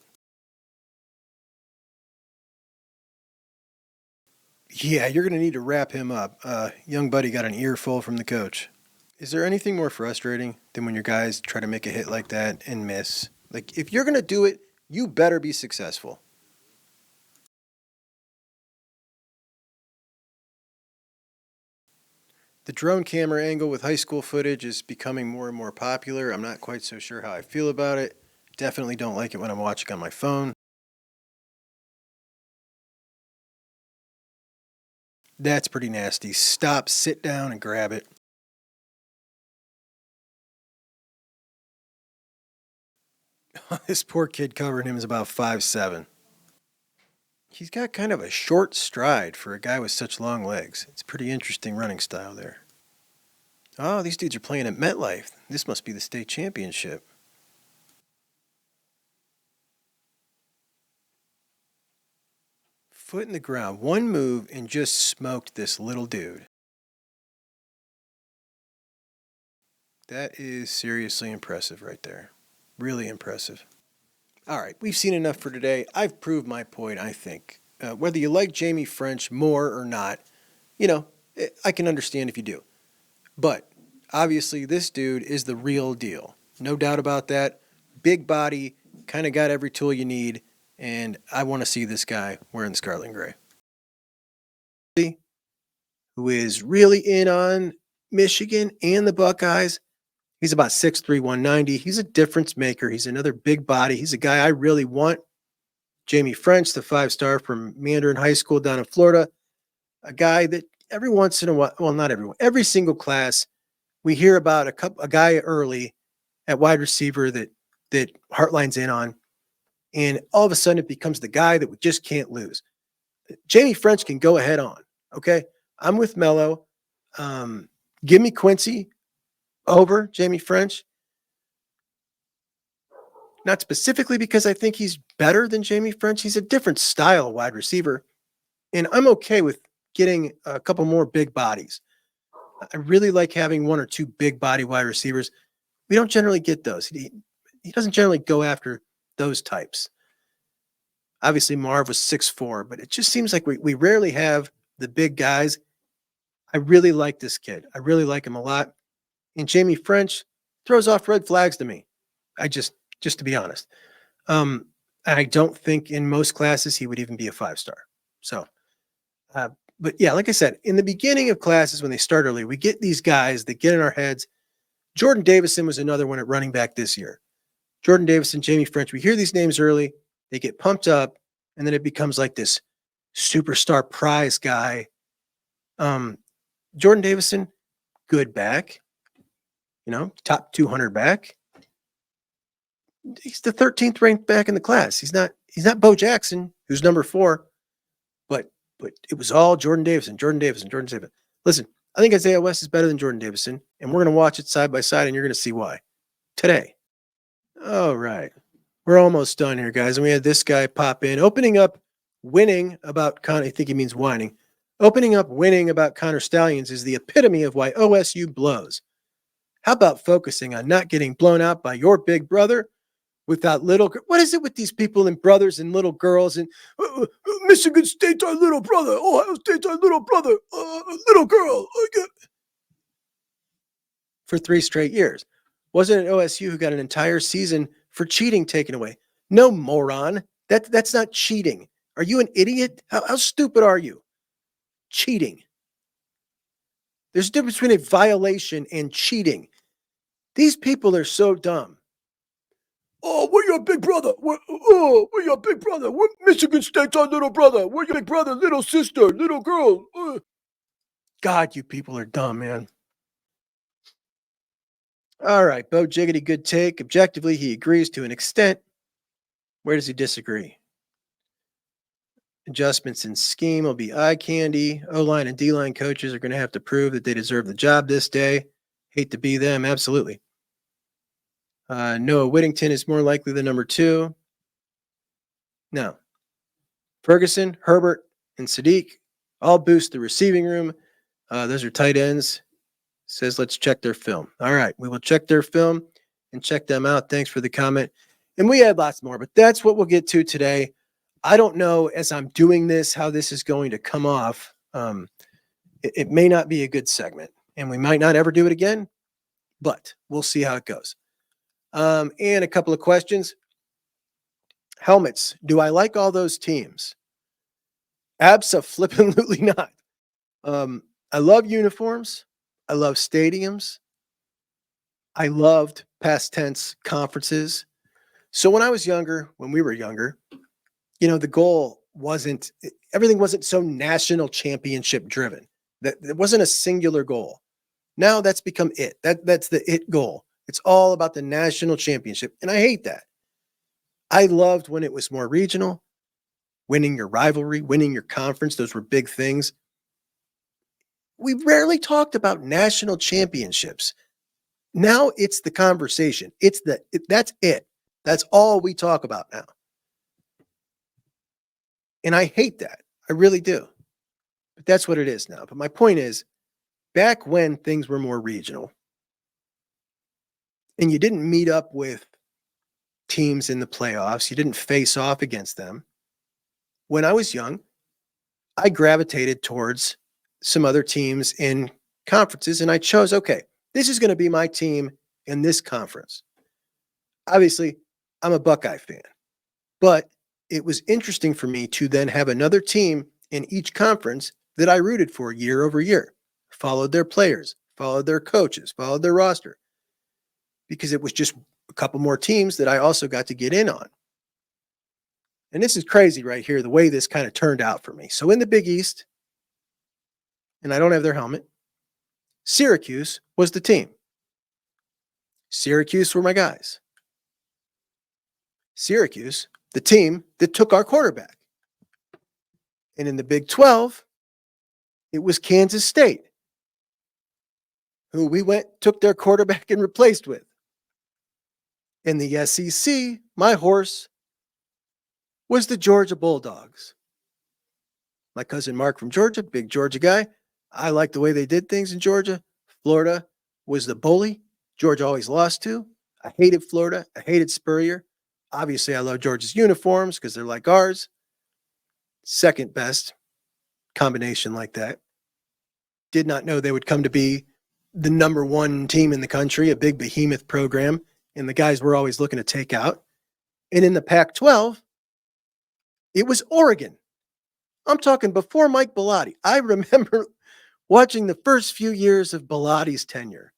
Yeah, you're going to need to wrap him up. Young buddy got an earful from the coach. Is there anything more frustrating than when your guys try to make a hit like that and miss? Like, if you're going to do it, you better be successful. The drone camera angle with high school footage is becoming more and more popular. I'm not quite so sure how I feel about it. Definitely don't like it when I'm watching on my phone. That's pretty nasty. Stop, sit down, and grab it. This poor kid covering him is about 5'7". He's got kind of a short stride for a guy with such long legs. It's a pretty interesting running style there. Oh, these dudes are playing at MetLife. This must be the state championship. Foot in the ground. One move and just smoked this little dude. That is seriously impressive right there. Really impressive. All right, we've seen enough for today. I've proved my point, I think. Whether you like Jamie French more or not, I can understand if you do. But obviously, this dude is the real deal. No doubt about that. Big body, kind of got every tool you need, and I want to see this guy wearing the scarlet and gray. Who is really in on Michigan and the Buckeyes. He's about 6'3", 190. He's a difference maker. He's another big body. He's a guy I really want. Jamie French, the 5-star from Mandarin High School down in Florida. A guy that every once in a while, well, not everyone, every single class, we hear about a guy early at wide receiver that Heartline's in on. And all of a sudden it becomes the guy that we just can't lose. Jamie French can go ahead on. Okay. I'm with Mello. Give me Quincy over Jamie French. Not specifically because I think he's better than Jamie French. He's a different style wide receiver. And I'm okay with getting a couple more big bodies. I really like having one or two big body wide receivers. We don't generally get those. He doesn't generally go after those types. Obviously, Marv was 6'4", but it just seems like we rarely have the big guys. I really like this kid. I really like him a lot. And Jamie French throws off red flags to me. Just to be honest. I don't think in most classes he would even be a 5-star. So, but yeah, like I said, in the beginning of classes when they start early, we get these guys that get in our heads. Jordan Davison was another one at running back this year. Jordan Davison, Jamie French. We hear these names early, they get pumped up, and then it becomes like this superstar prize guy. Jordan Davison, good back, top 200 back. He's the 13th ranked back in the class. He's not Bo Jackson, who's number 4, but it was all Jordan Davison. Listen, I think Isaiah West is better than Jordan Davison, and we're going to watch it side by side, and you're going to see why today. All right. We're almost done here, guys. And we had this guy pop in, opening up winning about Connor. I think he means whining. Opening up winning about Connor Stallions is the epitome of why OSU blows. How about focusing on not getting blown out by your big brother without little? What is it with these people and brothers and little girls and Michigan State's our little brother, Ohio State's our little brother, little girl. For 3 straight years. Wasn't it OSU who got an entire season for cheating taken away? No, moron. That's not cheating. Are you an idiot? How stupid are you? Cheating. There's a difference between a violation and cheating. These people are so dumb. Oh, we're your big brother. We're your big brother. We're Michigan State's our little brother. We're your big brother, little sister, little girl. God, you people are dumb, man. All right, Bo Jiggity, good take. Objectively, he agrees to an extent. Where does he disagree? Adjustments in scheme will be eye candy. O-line and D-line coaches are going to have to prove that they deserve the job this day. Hate to be them, absolutely. Noah Whittington is more likely the number 2. No. Ferguson, Herbert, and Sadiq all boost the receiving room. Those are tight ends. Says let's check their film. All right, we will check their film and check them out. Thanks for the comment. And we had lots more, but that's what we'll get to today. I don't know, as I'm doing this, how this is going to come off. It may not be a good segment, and we might not ever do it again, but we'll see how it goes. And a couple of questions. Helmets. Do I like all those teams? Abso-flippin'-lutely not. I love uniforms. I love stadiums. I loved past tense conferences. So when we were younger, the goal everything wasn't so national championship driven. There wasn't a singular goal. Now that's become it. That's the it goal. It's all about the national championship. And I hate that. I loved when it was more regional, winning your rivalry, winning your conference. Those were big things. We rarely talked about national championships. Now it's the conversation. That's it. That's all we talk about now. And I hate that. I really do. But that's what it is now. But my point is, back when things were more regional and you didn't meet up with teams in the playoffs, you didn't face off against them. When I was young, I gravitated towards some other teams in conferences, and I chose, okay, this is going to be my team in this conference. Obviously, I'm a Buckeye fan, but it was interesting for me to then have another team in each conference that I rooted for year over year, followed their players, followed their coaches, followed their roster, because it was just a couple more teams that I also got to get in on. And this is crazy right here, the way this kind of turned out for me. So in the Big East, and I don't have their helmet, Syracuse was the team. Syracuse were my guys. Syracuse, the team that took our quarterback. And in the Big 12, it was Kansas State, who we took their quarterback and replaced with. In the SEC, my horse was the Georgia Bulldogs. My cousin Mark from Georgia, big Georgia guy. I like the way they did things in Georgia. Florida was the bully Georgia always lost to. I hated Florida. I hated Spurrier. Obviously, I love Georgia's uniforms because they're like ours. Second best combination like that. Did not know they would come to be the number 1 team in the country, a big behemoth program, and the guys we're always looking to take out. And in the Pac-12, it was Oregon. I'm talking before Mike Bellotti. I remember watching the first few years of Bellotti's tenure.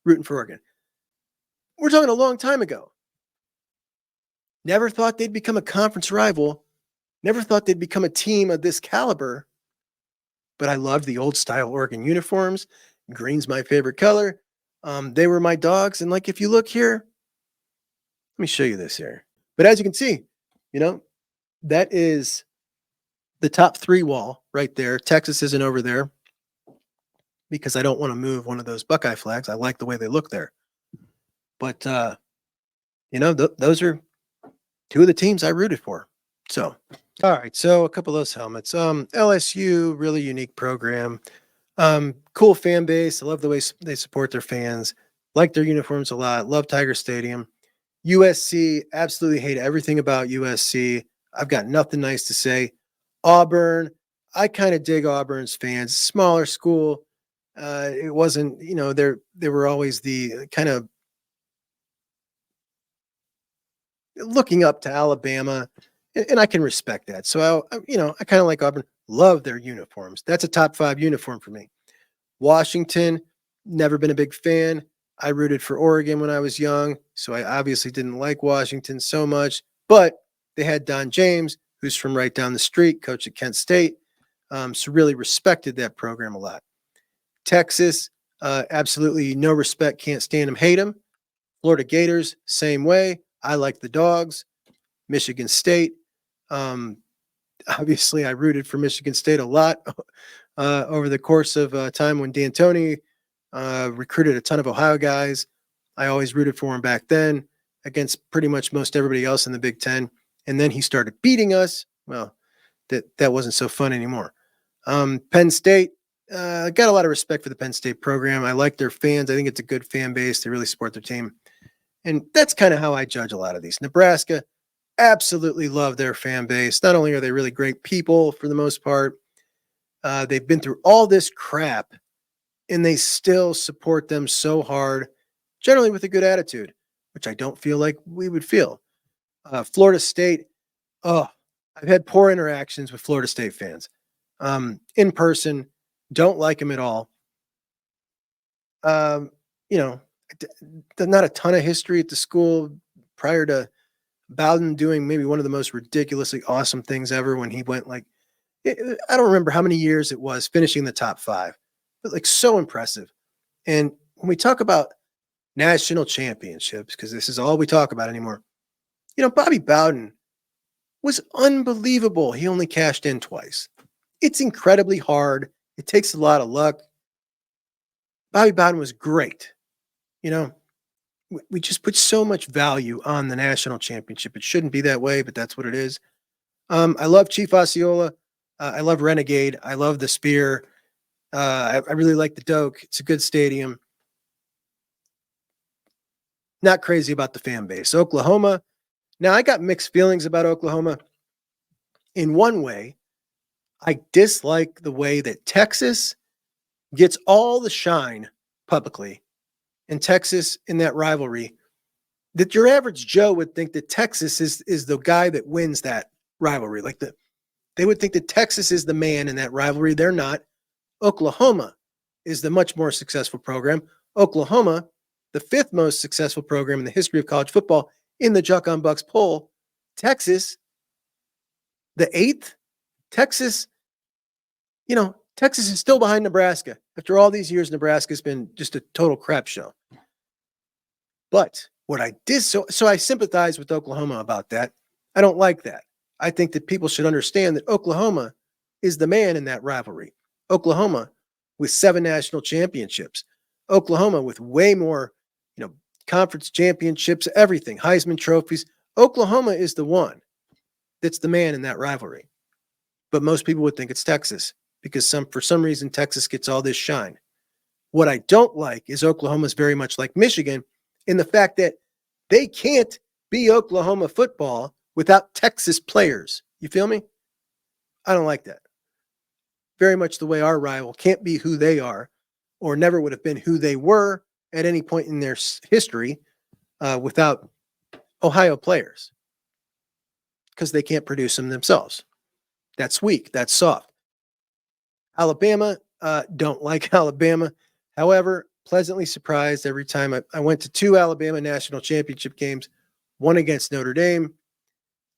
rooting for Oregon. We're talking a long time ago. Never thought they'd become a conference rival. Never thought they'd become a team of this caliber. But I loved the old style Oregon uniforms. Green's my favorite color. They were my dogs. And like, if you look here, let me show you this here. But as you can see, that is the top 3 wall right there. Texas isn't over there because I don't want to move one of those Buckeye flags. I like the way they look there. But, those are 2 of the teams I rooted for. So, all right. So a couple of those helmets. LSU, really unique program. Cool fan base. I love the way they support their fans. Like their uniforms a lot. Love Tiger Stadium. USC, absolutely hate everything about USC. I've got nothing nice to say. Auburn, I kind of dig Auburn's fans. Smaller school. It wasn't, they were always the kind of looking up to Alabama, and I can respect that. So, I kind of like Auburn. Love their uniforms. That's a top 5 uniform for me. Washington, never been a big fan. I rooted for Oregon when I was young, so I obviously didn't like Washington so much. But they had Don James, who's from right down the street, coach at Kent State. So really respected that program a lot. Texas, absolutely no respect, can't stand them, hate them. Florida Gators, same way. I like the Dogs. Michigan State, obviously I rooted for Michigan State a lot over the course of time when D'Antoni recruited a ton of Ohio guys. I always rooted for him back then against pretty much most everybody else in the Big Ten. And then he started beating us. Well, that wasn't so fun anymore. Penn State, got a lot of respect for the Penn State program. I like their fans. I think it's a good fan base. They really support their team. And that's kind of how I judge a lot of these. Nebraska, absolutely love their fan base. Not only are they really great people for the most part, they've been through all this crap and they still support them so hard, generally with a good attitude, which I don't feel like we would feel. Florida State, I've had poor interactions with Florida State fans. In person, don't like them at all. Not a ton of history at the school prior to Bowden doing maybe one of the most ridiculously awesome things ever when he went I don't remember how many years it was finishing the top 5, but so impressive. And when we talk about national championships, because this is all we talk about anymore, Bobby Bowden was unbelievable. He only cashed in twice. It's incredibly hard. It takes a lot of luck. Bobby Bowden was great. We just put so much value on the national championship. It shouldn't be that way, but that's what it is. I love Chief Osceola. I love Renegade. I love the Spear. I really like the Doak. It's a good stadium. Not crazy about the fan base. Oklahoma. Now, I got mixed feelings about Oklahoma. In one way, I dislike the way that Texas gets all the shine publicly. And Texas in that rivalry, that your average Joe would think that Texas is the guy that wins that rivalry. They would think that Texas is the man in that rivalry. They're not. Oklahoma is the much more successful program. Oklahoma, the 5th most successful program in the history of college football in the Juck on Bucks poll. Texas, the 8th. Texas, Texas is still behind Nebraska. After all these years, Nebraska's been just a total crap show. But what I did, so I sympathize with Oklahoma about that. I don't like that. I think that people should understand that Oklahoma is the man in that rivalry. Oklahoma with 7 national championships. Oklahoma with way more, conference championships, everything, Heisman trophies. Oklahoma is the one that's the man in that rivalry. But most people would think it's Texas because for some reason, Texas gets all this shine. What I don't like is Oklahoma's very much like Michigan in the fact that they can't be Oklahoma football without Texas players. You feel me? I don't like that. Very much the way our rival can't be who they are or never would have been who they were at any point in their history without Ohio players because they can't produce them themselves. That's weak. That's soft. Alabama, don't like Alabama. However, pleasantly surprised every time. I went to 2 Alabama national championship games, one against Notre Dame,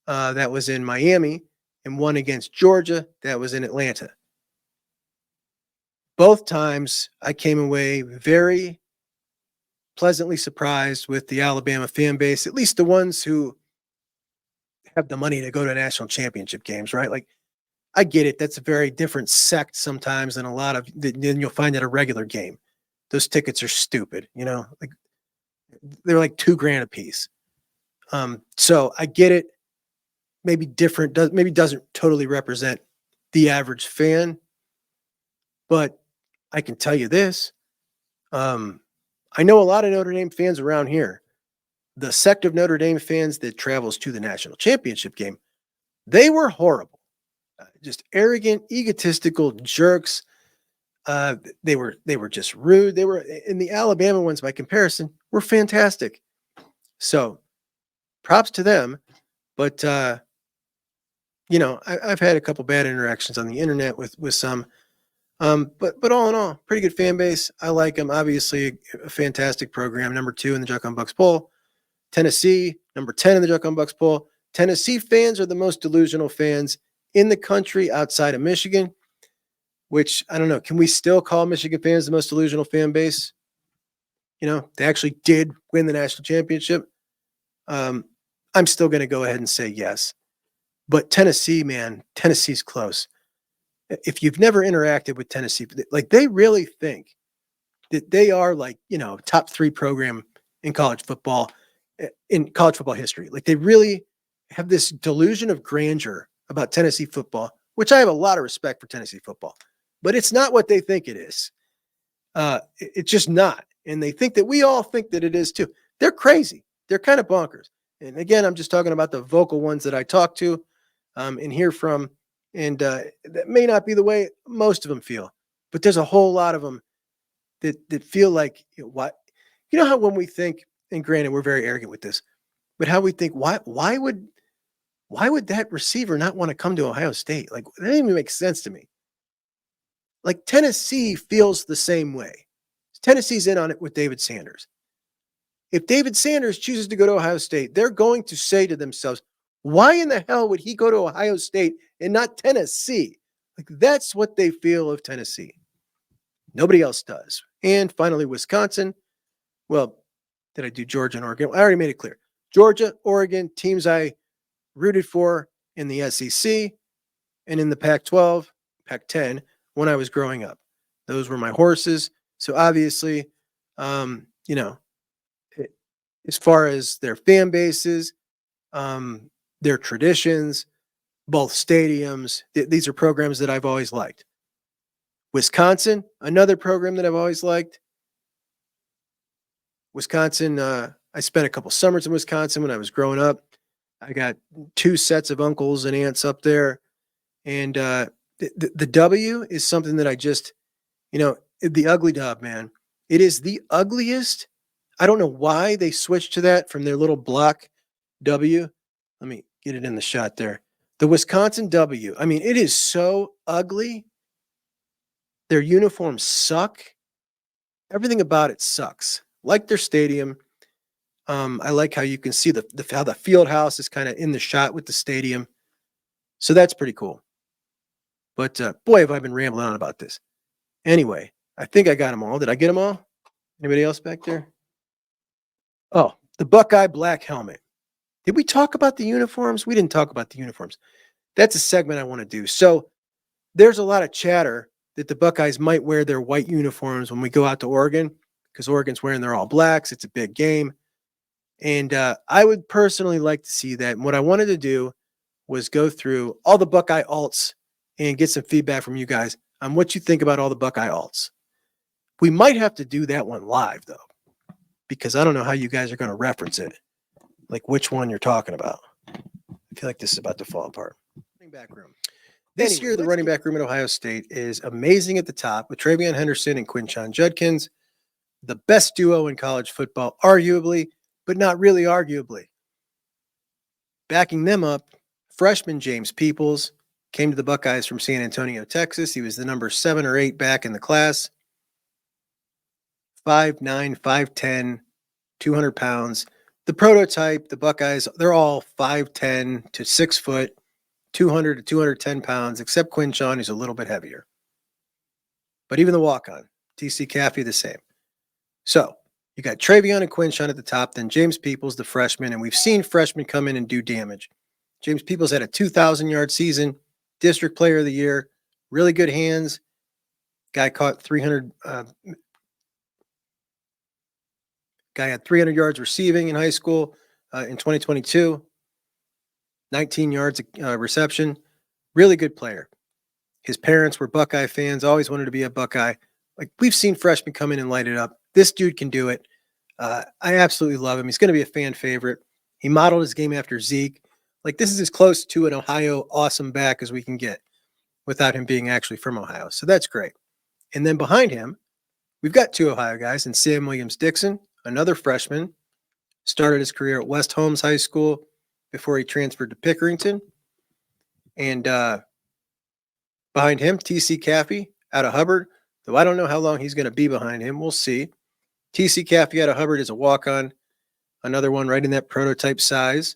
that was in Miami, and one against Georgia, that was in Atlanta. Both times I came away very pleasantly surprised with the Alabama fan base, at least the ones who have the money to go to national championship games, right? Like, I get it. That's a very different sect sometimes than a lot of than you'll find at a regular game. Those tickets are stupid, like they're like $2,000 a piece. So I get it. Maybe different, maybe doesn't totally represent the average fan, but I can tell you this. I know a lot of Notre Dame fans around here. The sect of Notre Dame fans that travels to the national championship game, they were horrible. Just arrogant, egotistical jerks. They were just rude. They were, in the Alabama ones, by comparison, were fantastic. So props to them. But I've had a couple bad interactions on the internet with some. But all in all, pretty good fan base. I like them. Obviously, a fantastic program. Number 2 in the Juck on Bucks poll. Tennessee, number 10 in the Juck on Bucks poll. Tennessee fans are the most delusional fans in the country outside of Michigan, which I don't know. Can we still call Michigan fans the most delusional fan base? They actually did win the national championship. I'm still going to go ahead and say yes. But Tennessee, man, Tennessee's close. If you've never interacted with Tennessee, like they really think that they are like, top 3 program in college football history. Like they really have this delusion of grandeur about Tennessee football, which I have a lot of respect for Tennessee football, but it's not what they think it is. It's just not. And they think that we all think that it is too. They're crazy. They're kind of bonkers. And again, I'm just talking about the vocal ones that I talk to and hear from. And that may not be the way most of them feel, but there's a whole lot of them that feel like, what, how when we think, and granted, we're very arrogant with this, but how we think, why would that receiver not want to come to Ohio State? Like, that doesn't even make sense to me. Like, Tennessee feels the same way. Tennessee's in on it with David Sanders. If David Sanders chooses to go to Ohio State, they're going to say to themselves, why in the hell would he go to Ohio State and not Tennessee? Like, that's what they feel of Tennessee. Nobody else does. And finally, Wisconsin. Well, did I do Georgia and Oregon? I already made it clear. Georgia, Oregon, teams I rooted for in the SEC and in the Pac-12, Pac-10 when I was growing up. Those were my horses. So obviously, as far as their fan bases, their traditions, both stadiums, these are programs that I've always liked. Wisconsin, another program that I've always liked. Wisconsin, I spent a couple summers in Wisconsin when I was growing up. I got 2 sets of uncles and aunts up there. And the W is something that I just, the ugly dub, man. It is the ugliest. I don't know why they switched to that from their little block W. Let me get it in the shot there. The Wisconsin W. I mean, it is so ugly. Their uniforms suck. Everything about it sucks. Like their stadium. I like how you can see how the field house is kind of in the shot with the stadium. So that's pretty cool. But boy, have I been rambling on about this. Anyway, I think I got them all. Did I get them all? Anybody else back there? Oh, the Buckeye black helmet. Did we talk about the uniforms? We didn't talk about the uniforms. That's a segment I want to do. So there's a lot of chatter that the Buckeyes might wear their white uniforms when we go out to Oregon, because Oregon's wearing their all blacks. It's a big game. And I would personally like to see that. And what I wanted to do was go through all the Buckeye alts and get some feedback from you guys on what you think about all the Buckeye alts. We might have to do that one live, though, because I don't know how you guys are going to reference it, like which one you're talking about. I feel like this is about to fall apart. Running back room. This year, the running back room at Ohio State is amazing at the top with Travion Henderson and Quinshon Judkins, the best duo in college football, arguably, but not really arguably. Backing them up, freshman James Peoples came to the Buckeyes from San Antonio, Texas. He was the number 7 or 8 back in the class. 5'9", 5'10", 200 pounds. The prototype, the Buckeyes, they're all 5'10" to 6 foot, 200 to 210 pounds, except Quinshon, who's a little bit heavier. But even the walk-on, TC Caffey, the same. So you got Travion and Quinshon at the top, then James Peoples, the freshman, and we've seen freshmen come in and do damage. James Peoples had a 2,000-yard season, district player of the year, really good hands. Guy caught 300. Guy had 300 yards receiving in high school in 2022, 19 yards reception. Really good player. His parents were Buckeye fans, always wanted to be a Buckeye. Like, we've seen freshmen come in and light it up. This dude can do it. I absolutely love him. He's going to be a fan favorite. He modeled his game after Zeke. Like, this is as close to an Ohio awesome back as we can get without him being actually from Ohio. So that's great. And then behind him, we've got two Ohio guys, and Sam Williams-Dixon, another freshman, started his career at West Holmes High School before he transferred to Pickerington. And behind him, TC Caffey out of Hubbard, though I don't know how long he's going to be behind him. We'll see. TC Caffey out of Hubbard is a walk-on, another one right in that prototype size.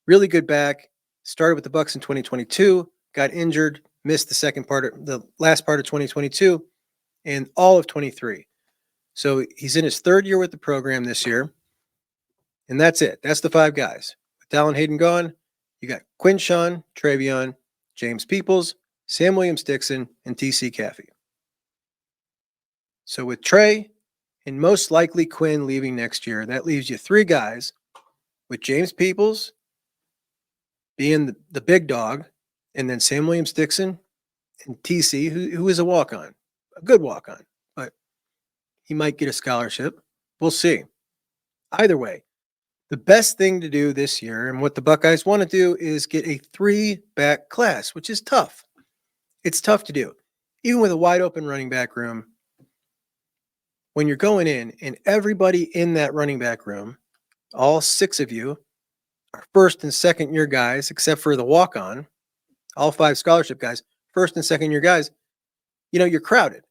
Really good back. Started with the Bucks in 2022, got injured, missed the last part of 2022, and all of 23. So he's in his third year with the program this year. And that's it. That's the five guys. With Dallin Hayden gone, you got Quinshon, Travion, James Peoples, Sam Williams-Dixon, and TC Caffey. So with Trey and most likely Quinn leaving next year, that leaves you three guys with James Peoples being the big dog, and then Sam Williams-Dixon and TC, who is a walk-on, a good walk-on, but he might get a scholarship. We'll see. Either way, the best thing to do this year and what the Buckeyes want to do is get a three-back class, which is tough. It's tough to do. Even with a wide-open running back room, when you're going in and everybody in that running back room, all six of you, are first and second year guys, except for the walk-on, all five scholarship guys, first and second year guys, you're crowded.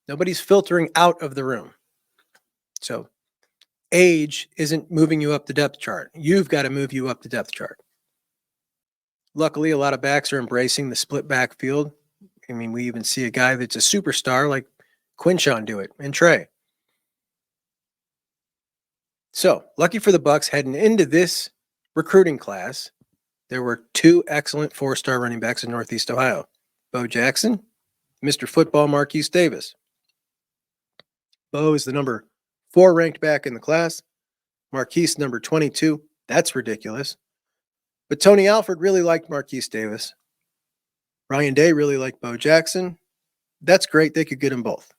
Nobody's filtering out of the room. So age isn't moving you up the depth chart. You've got to move you up the depth chart. Luckily, a lot of backs are embracing the split backfield. I mean, we even see a guy that's a superstar like Quinshon do it, and Trey. So, lucky for the Bucks, heading into this recruiting class, there were two excellent four-star running backs in Northeast Ohio. Bo Jackson, Mr. Football Marquise Davis. Bo is the number 4 ranked back in the class. Marquise, number 22. That's ridiculous. But Tony Alford really liked Marquise Davis. Ryan Day really liked Bo Jackson. That's great. They could get them both.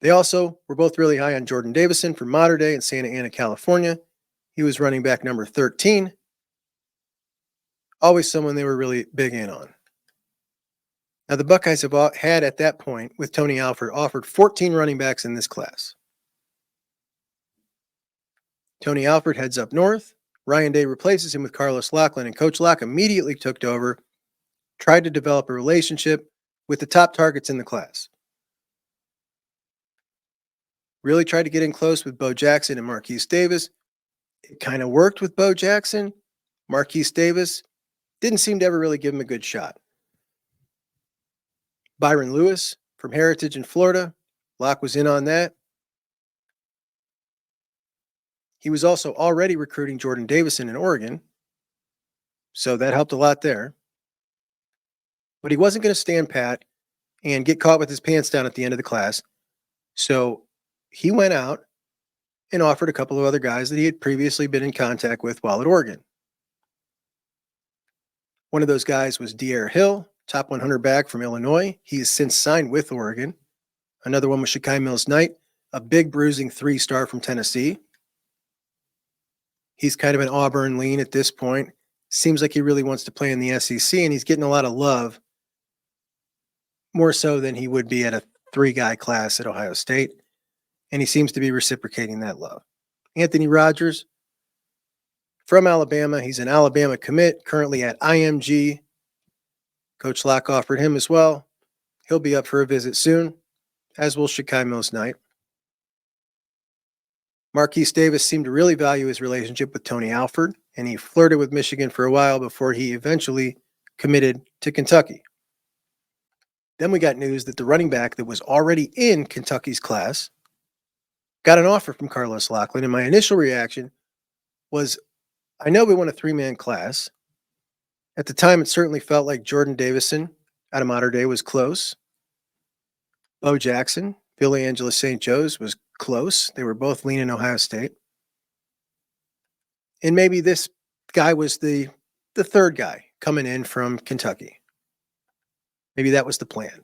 They also were both really high on Jordan Davison from Mater Dei in Santa Ana, California. He was running back number 13. Always someone they were really big in on. Now, the Buckeyes have had at that point, with Tony Alford, offered 14 running backs in this class. Tony Alford heads up north. Ryan Day replaces him with Carlos Lachlan, and Coach Locke immediately took over, tried to develop a relationship with the top targets in the class. Really tried to get in close with Bo Jackson and Marquise Davis. It kind of worked with Bo Jackson. Marquise Davis didn't seem to ever really give him a good shot. Byron Lewis from Heritage in Florida. Locke was in on that. He was also already recruiting Jordan Davison in Oregon, so that helped a lot there. But he wasn't going to stand pat and get caught with his pants down at the end of the class. So he went out and offered a couple of other guys that he had previously been in contact with while at Oregon. One of those guys was De'Aaron Hill, top 100 back from Illinois. He has since signed with Oregon. Another one was Shakai Mills-Knight, a big bruising 3-star from Tennessee. He's kind of an Auburn lean at this point. Seems like he really wants to play in the SEC, and he's getting a lot of love, more so than he would be at a 3-guy class at Ohio State. And he seems to be reciprocating that love. Anthony Rogers from Alabama. He's an Alabama commit, currently at IMG. Coach Locke offered him as well. He'll be up for a visit soon, as will Shakai Mills Knight. Marquise Davis seemed to really value his relationship with Tony Alford, and he flirted with Michigan for a while before he eventually committed to Kentucky. Then we got news that the running back that was already in Kentucky's class got an offer from Carlos Loughlin, and my initial reaction was, I know we won a three-man class. At the time, it certainly felt like Jordan Davison out of Mater Dei was close. Bo Jackson, Philly Angeles St. Joe's was close. They were both leaning Ohio State. And maybe this guy was the third guy coming in from Kentucky. Maybe that was the plan.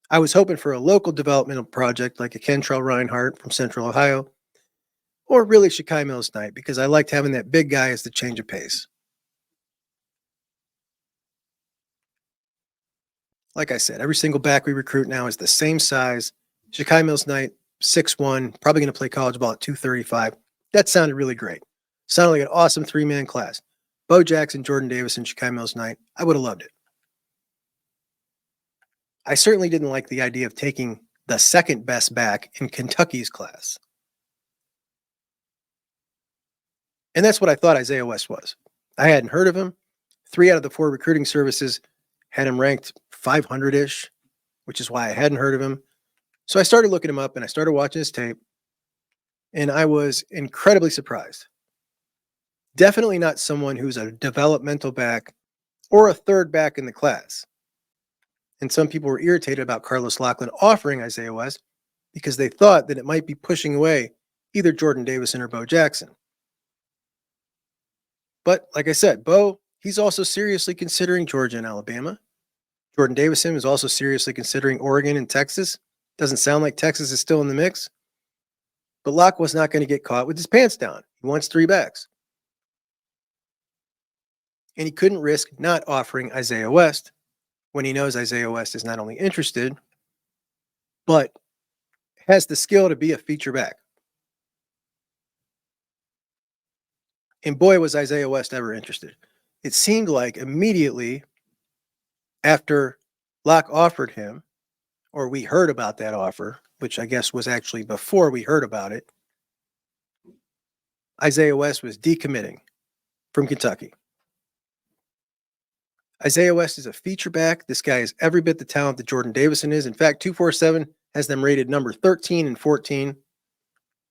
I was hoping for a local developmental project like a Kentrell Reinhardt from Central Ohio, or really Shakai Mills Knight, because I liked having that big guy as the change of pace. Like I said, every single back we recruit now is the same size. Shakai Mills Knight, 6'1", probably going to play college ball at 235. That sounded really great. Sounded like an awesome three-man class. Bo Jackson, Jordan Davis, and Shakai Mills Knight. I would have loved it. I certainly didn't like the idea of taking the second best back in Kentucky's class. And that's what I thought Isaiah West was. I hadn't heard of him. 3 out of the 4 recruiting services had him ranked 500-ish, which is why I hadn't heard of him. So I started looking him up and I started watching his tape, and I was incredibly surprised. Definitely not someone who's a developmental back or a third back in the class. And some people were irritated about Carlos Loughlin offering Isaiah West because they thought that it might be pushing away either Jordan Davison or Bo Jackson. But like I said, Bo, he's also seriously considering Georgia and Alabama. Jordan Davison is also seriously considering Oregon and Texas. Doesn't sound like Texas is still in the mix. But Locke was not going to get caught with his pants down. He wants 3 backs. And he couldn't risk not offering Isaiah West when he knows Isaiah West is not only interested, but has the skill to be a feature back. And boy, was Isaiah West ever interested. It seemed like immediately after Locke offered him, or we heard about that offer, which I guess was actually before we heard about it, Isaiah West was decommitting from Kentucky. Isaiah West is a feature back. This guy is every bit the talent that Jordan Davison is. In fact, 247 has them rated number 13 and 14,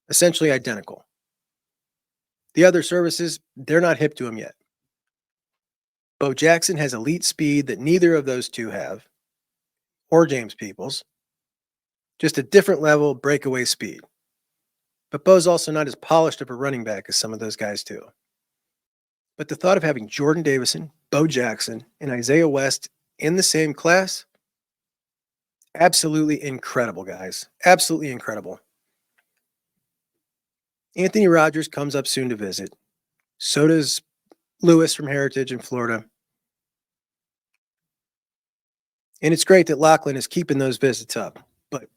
essentially identical. The other services, they're not hip to him yet. Bo Jackson has elite speed that neither of those two have, or James Peoples. Just a different level breakaway speed. But Bo's also not as polished of a running back as some of those guys too. But the thought of having Jordan Davison, Bo Jackson, and Isaiah West in the same class, absolutely incredible, guys. Absolutely incredible. Anthony Rogers comes up soon to visit. So does Lewis from Heritage in Florida. And it's great that Loughlin is keeping those visits up. But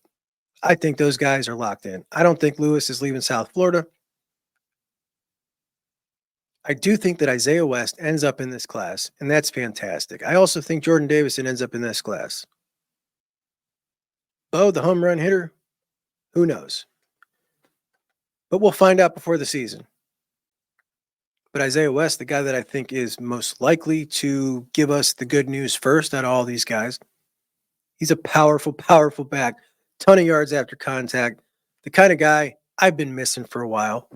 I think those guys are locked in. I don't think Lewis is leaving South Florida. I do think that Isaiah West ends up in this class, and that's fantastic. I also think Jordan Davison ends up in this class. Bo, the home run hitter, who knows? But we'll find out before the season. But Isaiah West, the guy that I think is most likely to give us the good news first out of all these guys, he's a powerful, powerful back. Ton of yards after contact. The kind of guy I've been missing for a while.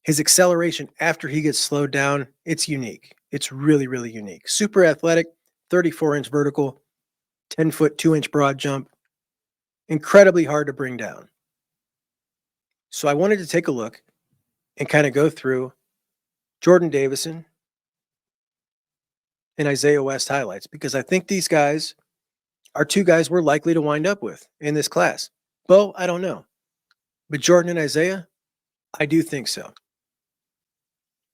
His acceleration after he gets slowed down, it's unique. It's really, really unique. Super athletic, 34-inch vertical, 10-foot, 2-inch broad jump. Incredibly hard to bring down. So I wanted to take a look and kind of go through Jordan Davison and Isaiah West highlights, because I think these guys are 2 guys we're likely to wind up with in this class. Bo, I don't know. But Jordan and Isaiah, I do think so.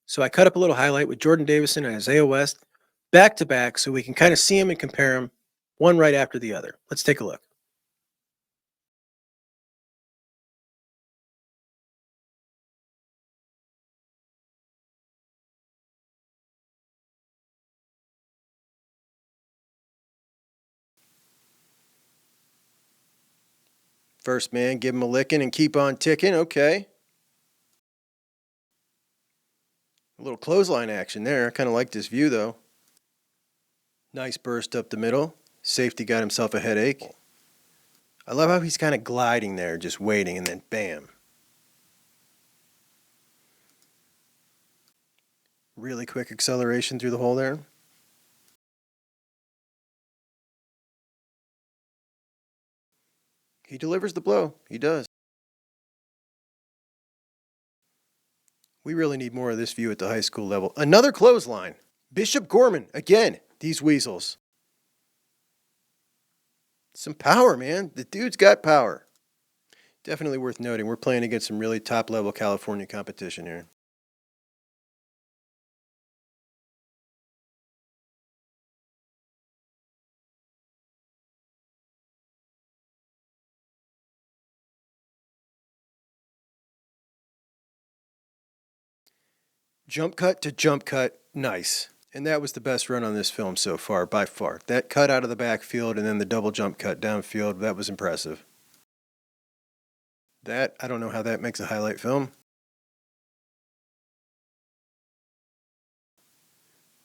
So I cut up a little highlight with Jordan Davison and Isaiah West back to back so we can kind of see them and compare them one right after the other. Let's take a look. First man, give him a licking and keep on ticking. Okay. A little clothesline action there. I kind of like this view, though. Nice burst up the middle. Safety got himself a headache. I love how he's kind of gliding there, just waiting, and then bam. Really quick acceleration through the hole there. He delivers the blow. He does. We really need more of this view at the high school level. Another clothesline. Bishop Gorman. Again, these weasels. Some power, man. The dude's got power. Definitely worth noting. We're playing against some really top-level California competition here. Jump cut to jump cut. Nice. And that was the best run on this film so far, by far. That cut out of the backfield and then the double jump cut downfield, that was impressive. That, I don't know how that makes a highlight film.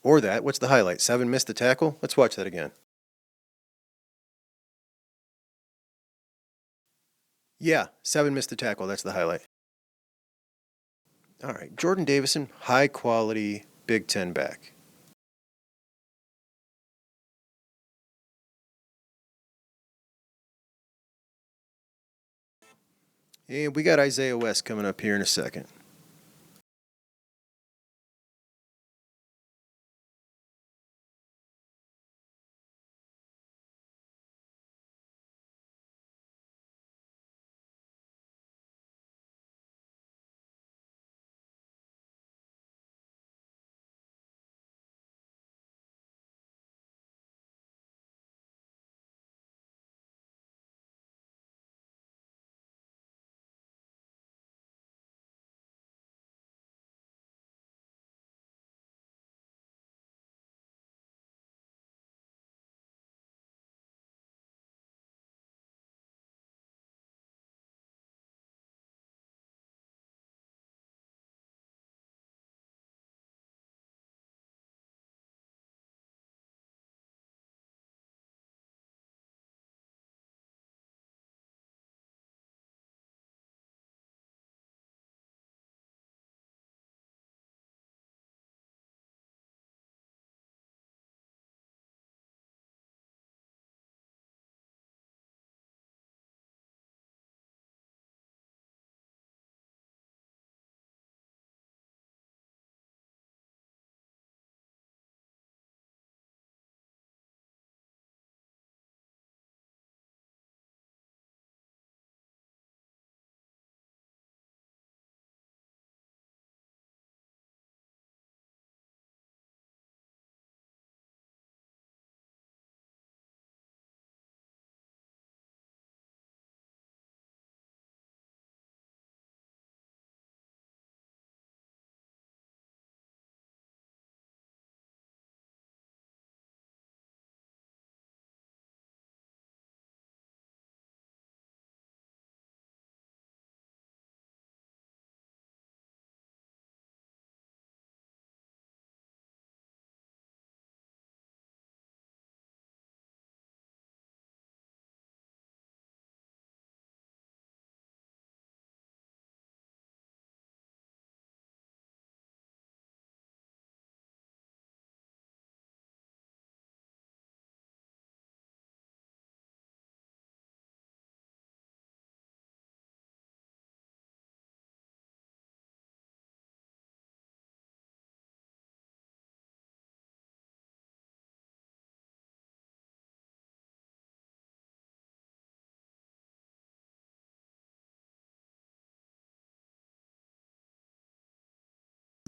Or that, what's the highlight? 7 missed the tackle? Let's watch that again. Yeah, 7 missed the tackle, that's the highlight. All right, Jordan Davison, high quality Big Ten back. And we got Isaiah West coming up here in a second.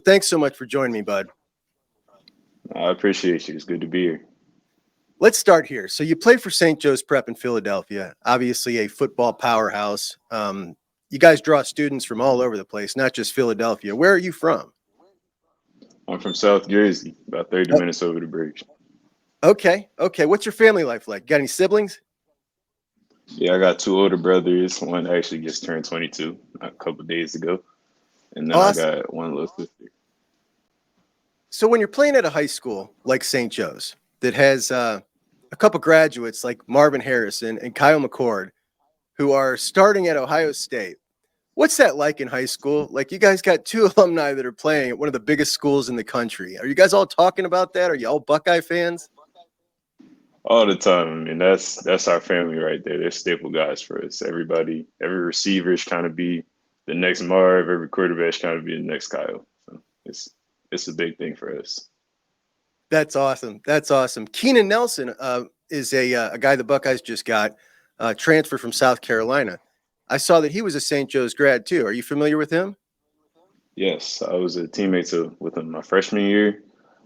Thanks so much for joining me, bud. I appreciate you. It's good to be here. Let's start here. So you played for St. Joe's Prep in Philadelphia, obviously a football powerhouse. You guys draw students from all over the place, not just Philadelphia. Where are you from? I'm from South Jersey, about 30 minutes over the bridge. Okay. What's your family life like? Got any siblings? Yeah, I got two older brothers. One actually just turned 22 a couple days ago, and then I Awesome. got one little sister. So when you're playing at a high school like St. Joe's that has a couple graduates like Marvin Harrison and Kyle McCord who are starting at Ohio State, what's that like in high school? Like you guys got two alumni that are playing at one of the biggest schools in the country. Are you guys all talking about that? Are you all Buckeye fans? All the time. I mean, that's our family right there. They're staple guys for us. Everybody, every receiver is trying to be the next Marv. Every quarterback is trying to be the next Kyle. So it's a big thing for us. That's awesome. That's awesome. Keenan Nelson is a guy the Buckeyes just got transferred from South Carolina. I saw that he was a St. Joe's grad too. Are you familiar with him? Yes, I was a teammate with him my freshman year,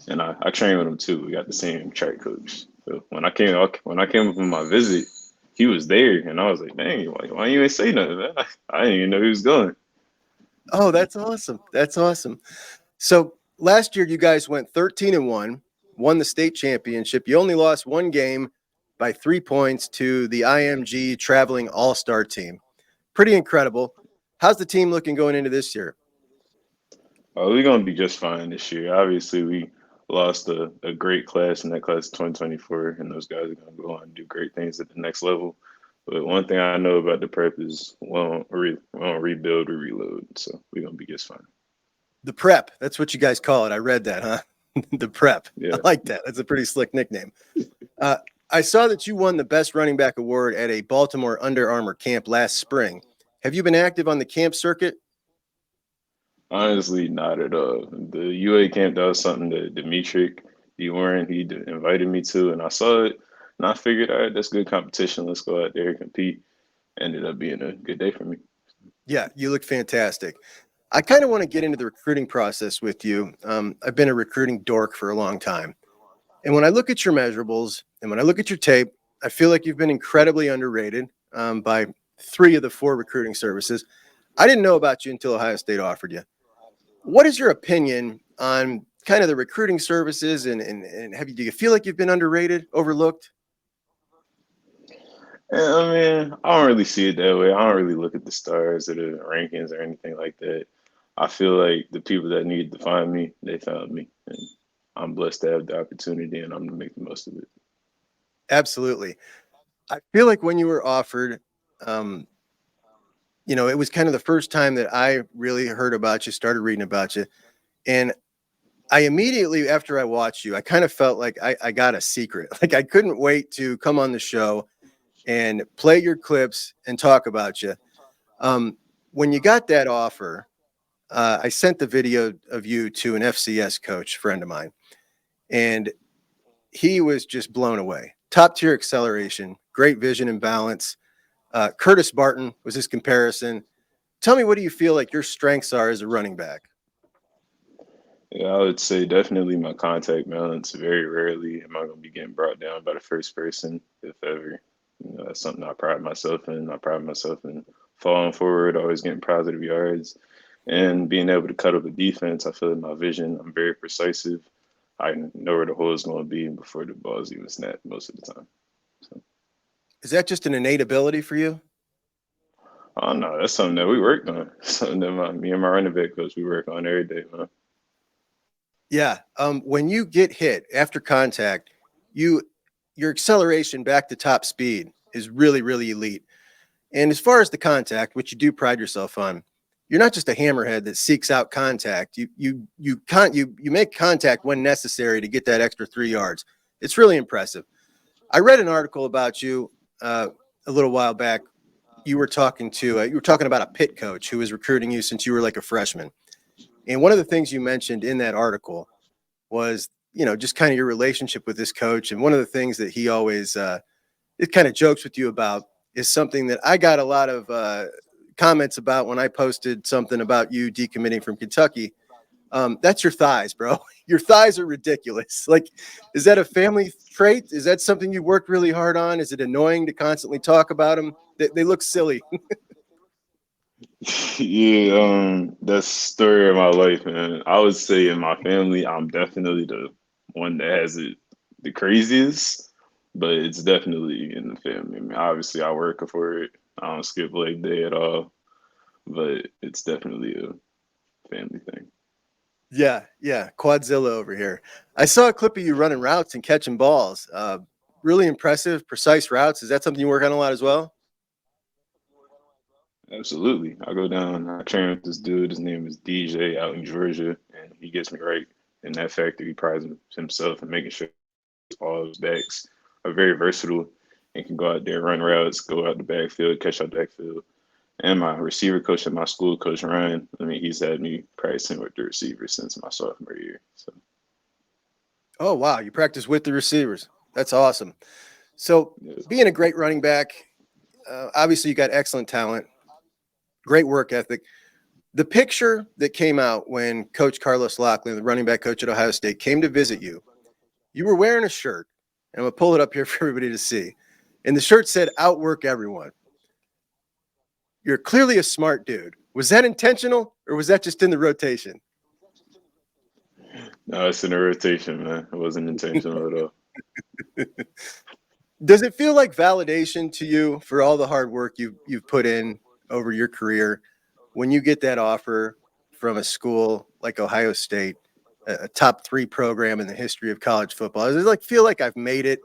and I trained with him too. We got the same track coach. So when I came up on my visit, he was there, and I was like, "Dang, why you ain't say nothing, man? I didn't even know he was going." Oh, that's awesome. That's awesome. So last year you guys went 13-1, won the state championship. You only lost one game by 3 points to the IMG traveling all-star team. Pretty incredible. How's the team looking going into this year? We're gonna be just fine this year. Obviously, we lost a great class in that class of 2024, and those guys are gonna go on and do great things at the next level. But one thing I know about the prep is we don't rebuild, we reload. So we're gonna be just fine. The prep. That's what you guys call it. I read that, huh? The prep. I Yeah. like that. That's a pretty slick nickname. Uh, I saw that you won the best running back award at a Baltimore Under Armour camp last spring. Have you been active on the camp circuit? Honestly, not at all. The UA camp, that was something that Dimitri Warren, invited me to, and I saw it, and I figured, all right, that's good competition. Let's go out there and compete. Ended up being a good day for me. Yeah, you look fantastic. I kind of want to get into the recruiting process with you. I've been a recruiting dork for a long time. And when I look at your measurables and when I look at your tape, I feel like you've been incredibly underrated by three of the four recruiting services. I didn't know about you until Ohio State offered you. What is your opinion on kind of the recruiting services and do you feel like you've been underrated, overlooked? And, I mean, I don't really see it that way. I don't really look at the stars or the rankings or anything like that. I feel like the people that needed to find me, they found me. And I'm blessed to have the opportunity, and I'm going to make the most of it. Absolutely. I feel like when you were offered, it was kind of the first time that I really heard about you, started reading about you. And I immediately, after I watched you, I kind of felt like I got a secret. Like I couldn't wait to come on the show and play your clips and talk about you. When you got that offer, I sent the video of you to an FCS coach friend of mine, and he was just blown away. Top tier acceleration, great vision and balance. Curtis Barton was his comparison. Tell me, what do you feel like your strengths are as a running back? Yeah, I would say definitely my contact balance. Very rarely am I going to be getting brought down by the first person, if ever. That's something I pride myself in. I pride myself in falling forward, always getting positive yards, and being able to cut up a defense. I feel like my vision, I'm very precise. I know where the hole is going to be before the ball is even snapped most of the time. So, Is that just an innate ability for you? I don't know. That's something that we worked on. Something that me and my running back coach, we work on every day, man. Yeah. When you get hit after contact, your acceleration back to top speed is really, really elite. And as far as the contact, which you do pride yourself on, you're not just a hammerhead that seeks out contact. You make contact when necessary to get that extra 3 yards. It's really impressive. I read an article about you a little while back. You were talking about a pit coach who was recruiting you since you were like a freshman. And one of the things you mentioned in that article was, just kind of your relationship with this coach. And one of the things that he always it kind of jokes with you about is something that I got a lot of comments about when I posted something about you decommitting from Kentucky. That's your thighs, bro. Your thighs are ridiculous. Like, is that a family trait? Is that something you worked really hard on? Is it annoying to constantly talk about them? They look silly. Yeah, that's the story of my life, man. I would say in my family, I'm definitely the one that has it the craziest. but it's definitely in the family. I mean, obviously, I work for it. I don't skip leg day at all, but it's definitely a family thing. Yeah, yeah, Quadzilla over here. I saw a clip of you running routes and catching balls. Really impressive, precise routes. Is that something you work on a lot as well? Absolutely. I go down, I train with this dude. His name is DJ out in Georgia, and he gets me right in that factor. He prides himself in making sure all his backs are very versatile and can go out there, run routes, go out the backfield, catch out the backfield. And my receiver coach at my school, Coach Ryan, I mean, he's had me practicing with the receivers since my sophomore year. So, Oh, wow. You practice with the receivers. That's awesome. So, yeah. being a great running back, obviously you got excellent talent, great work ethic. The picture that came out when Coach Carlos Loughlin, the running back coach at Ohio State, came to visit you, you were wearing a shirt, and I'm going to pull it up here for everybody to see. And the shirt said, "Outwork everyone." You're clearly a smart dude. Was that intentional or was that just in the rotation? No, it's in a rotation, man. It wasn't intentional at all. Does it feel like validation to you for all the hard work you've put in over your career when you get that offer from a school like Ohio State, a top 3 program in the history of college football? Does it like feel like I've made it?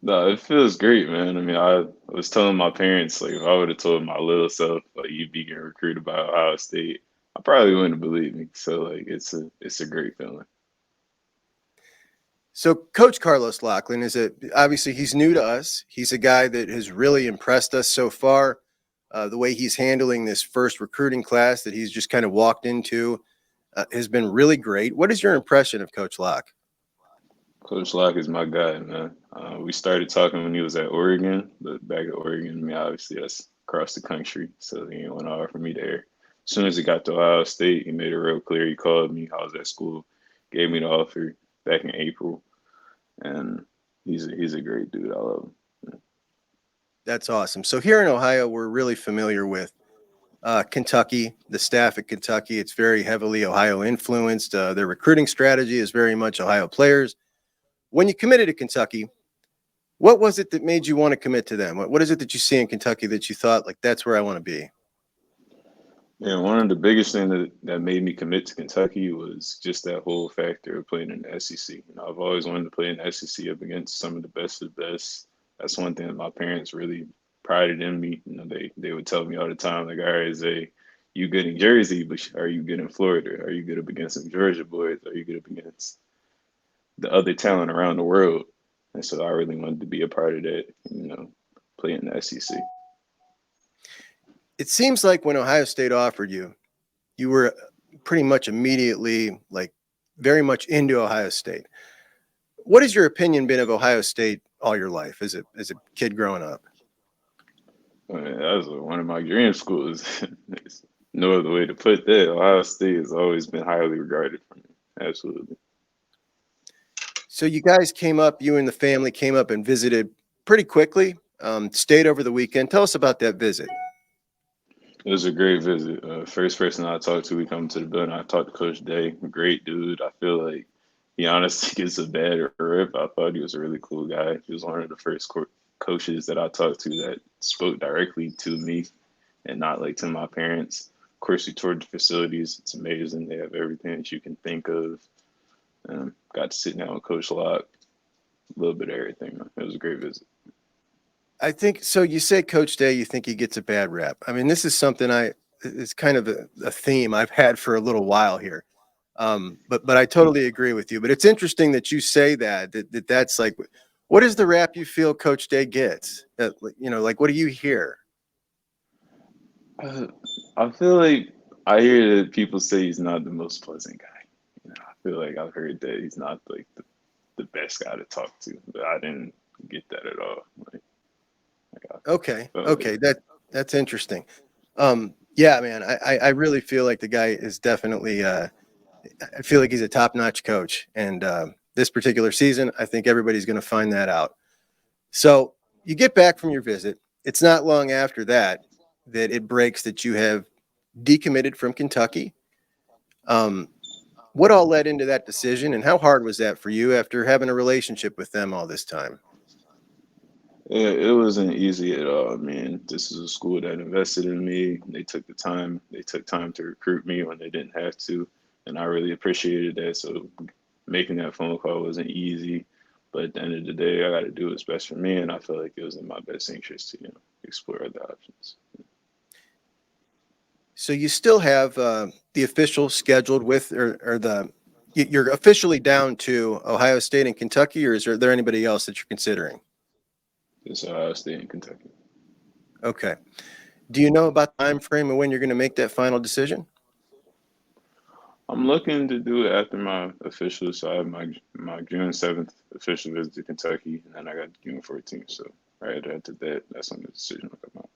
No, it feels great, man. I mean, I was telling my parents, like, if I would have told my little self, like, you'd be getting recruited by Ohio State, I probably wouldn't believe me. So, like, it's a great feeling. So Coach Carlos Loughlin obviously he's new to us. He's a guy that has really impressed us so far. The way he's handling this first recruiting class that he's just kind of walked into has been really great. What is your impression of Coach Lock? Coach Lock is my guy, man. We started talking when he was at Oregon, but back at Oregon, I mean, obviously that's across the country, so he didn't want to offer me there. As soon as he got to Ohio State, he made it real clear. He called me. I was at school, gave me the offer back in April, and he's a great dude. I love him. That's awesome. So here in Ohio, we're really familiar with Kentucky, the staff at Kentucky. It's very heavily Ohio influenced. Their recruiting strategy is very much Ohio players. When you committed to Kentucky, what was it that made you want to commit to them? What is it that you see in Kentucky that you thought, like, that's where I want to be? Yeah, one of the biggest things that made me commit to Kentucky was just that whole factor of playing in the SEC. You know, I've always wanted to play in the SEC up against some of the best of the best. That's one thing that my parents really prided in me. You know, they would tell me all the time, like, all right, Zay, you good in Jersey, but are you good in Florida? Are you good up against some Georgia boys? Are you good up against the other talent around the world? And so I really wanted to be a part of that, you know, play in the SEC. It seems like when Ohio State offered you, you were pretty much immediately, like, very much into Ohio State. What has your opinion been of Ohio State all your life as a kid growing up? I mean, that was one of my dream schools. There's no other way to put that. Ohio State has always been highly regarded for me. Absolutely. So you guys came up, you and the family came up and visited pretty quickly, stayed over the weekend. Tell us about that visit. It was a great visit. First person I talked to, we come to the building. I talked to Coach Day. Great dude. I feel like he honestly gets a bad rep. I thought he was a really cool guy. He was one of the first coaches that I talked to that spoke directly to me and not like to my parents. Of course, we toured the facilities. It's amazing. They have everything that you can think of. Got to sit down with Coach Locke, a little bit of everything. It was a great visit. I think so. You say Coach Day, you think he gets a bad rep. I mean, this is something it's kind of a theme I've had for a little while here. But I totally agree with you. But it's interesting that you say that's like, what is the rap you feel Coach Day gets? Like, what do you hear? I feel like I hear that people say he's not the most pleasant guy. You know, I feel like I've heard that he's not like the best guy to talk to, but I didn't get that at all. Okay. Like, That's interesting. Yeah, man, I really feel like the guy is definitely, I feel like he's a top-notch coach. And this particular season, I think everybody's going to find that out. So you get back from your visit. It's not long after that it breaks that you have decommitted from Kentucky. What all led into that decision, and how hard was that for you after having a relationship with them all this time? It wasn't easy at all. I mean, this is a school that invested in me. They took the time. They took time to recruit me when they didn't have to, and I really appreciated that. So making that phone call wasn't easy, but at the end of the day, I got to do what's best for me, and I felt like it was in my best interest to explore other options. So you still have the official scheduled with, or you're officially down to Ohio State and Kentucky, or is there anybody else that you're considering? It's Ohio State in Kentucky. Okay. Do you know about the time frame of when you're going to make that final decision? I'm looking to do it after my official. So I have my June 7th official visit to Kentucky, and then I got June 14th. So right after that, that's when the decision will come out.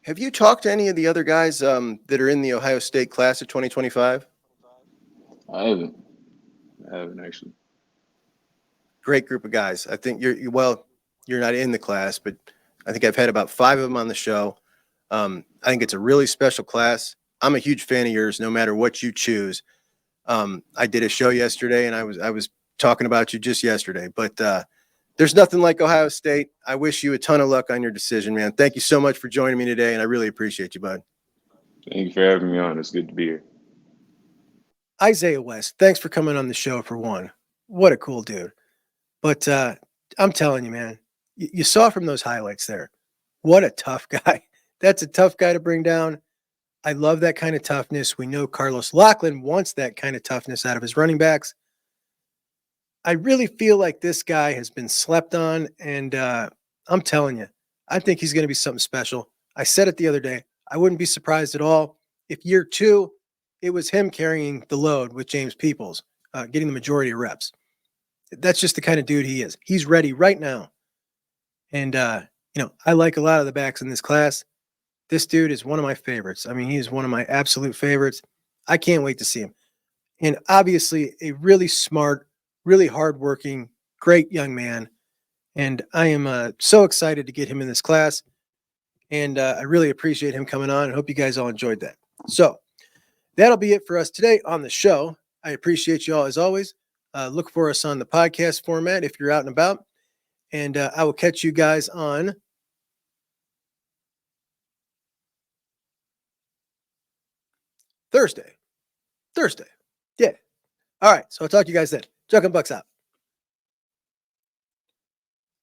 Have you talked to any of the other guys that are in the Ohio State class of 2025? I haven't. I haven't actually. Great group of guys. I think you're not in the class, but I think I've had about 5 of them on the show. I think it's a really special class. I'm a huge fan of yours, no matter what you choose. I did a show yesterday, and I was talking about you just yesterday. But there's nothing like Ohio State. I wish you a ton of luck on your decision, man. Thank you so much for joining me today, and I really appreciate you, bud. Thank you for having me on. It's good to be here. Isaiah West, thanks for coming on the show for one. What a cool dude. But I'm telling you, man, you saw from those highlights there, what a tough guy. That's a tough guy to bring down. I love that kind of toughness. We know Carlos Loughlin wants that kind of toughness out of his running backs. I really feel like this guy has been slept on, and I'm telling you, I think he's going to be something special. I said it the other day. I wouldn't be surprised at all if year 2, it was him carrying the load with James Peoples, getting the majority of reps. That's just the kind of dude he is. He's ready right now. And, I like a lot of the backs in this class. This dude is one of my favorites. I mean, he's one of my absolute favorites. I can't wait to see him. And obviously, a really smart, really hardworking, great young man. And I am so excited to get him in this class. And I really appreciate him coming on. I hope you guys all enjoyed that. So that'll be it for us today on the show. I appreciate you all as always. Look for us on the podcast format if you're out and about. And I will catch you guys on Thursday. Yeah. All right. So I'll talk to you guys then. Juck and Bucks out.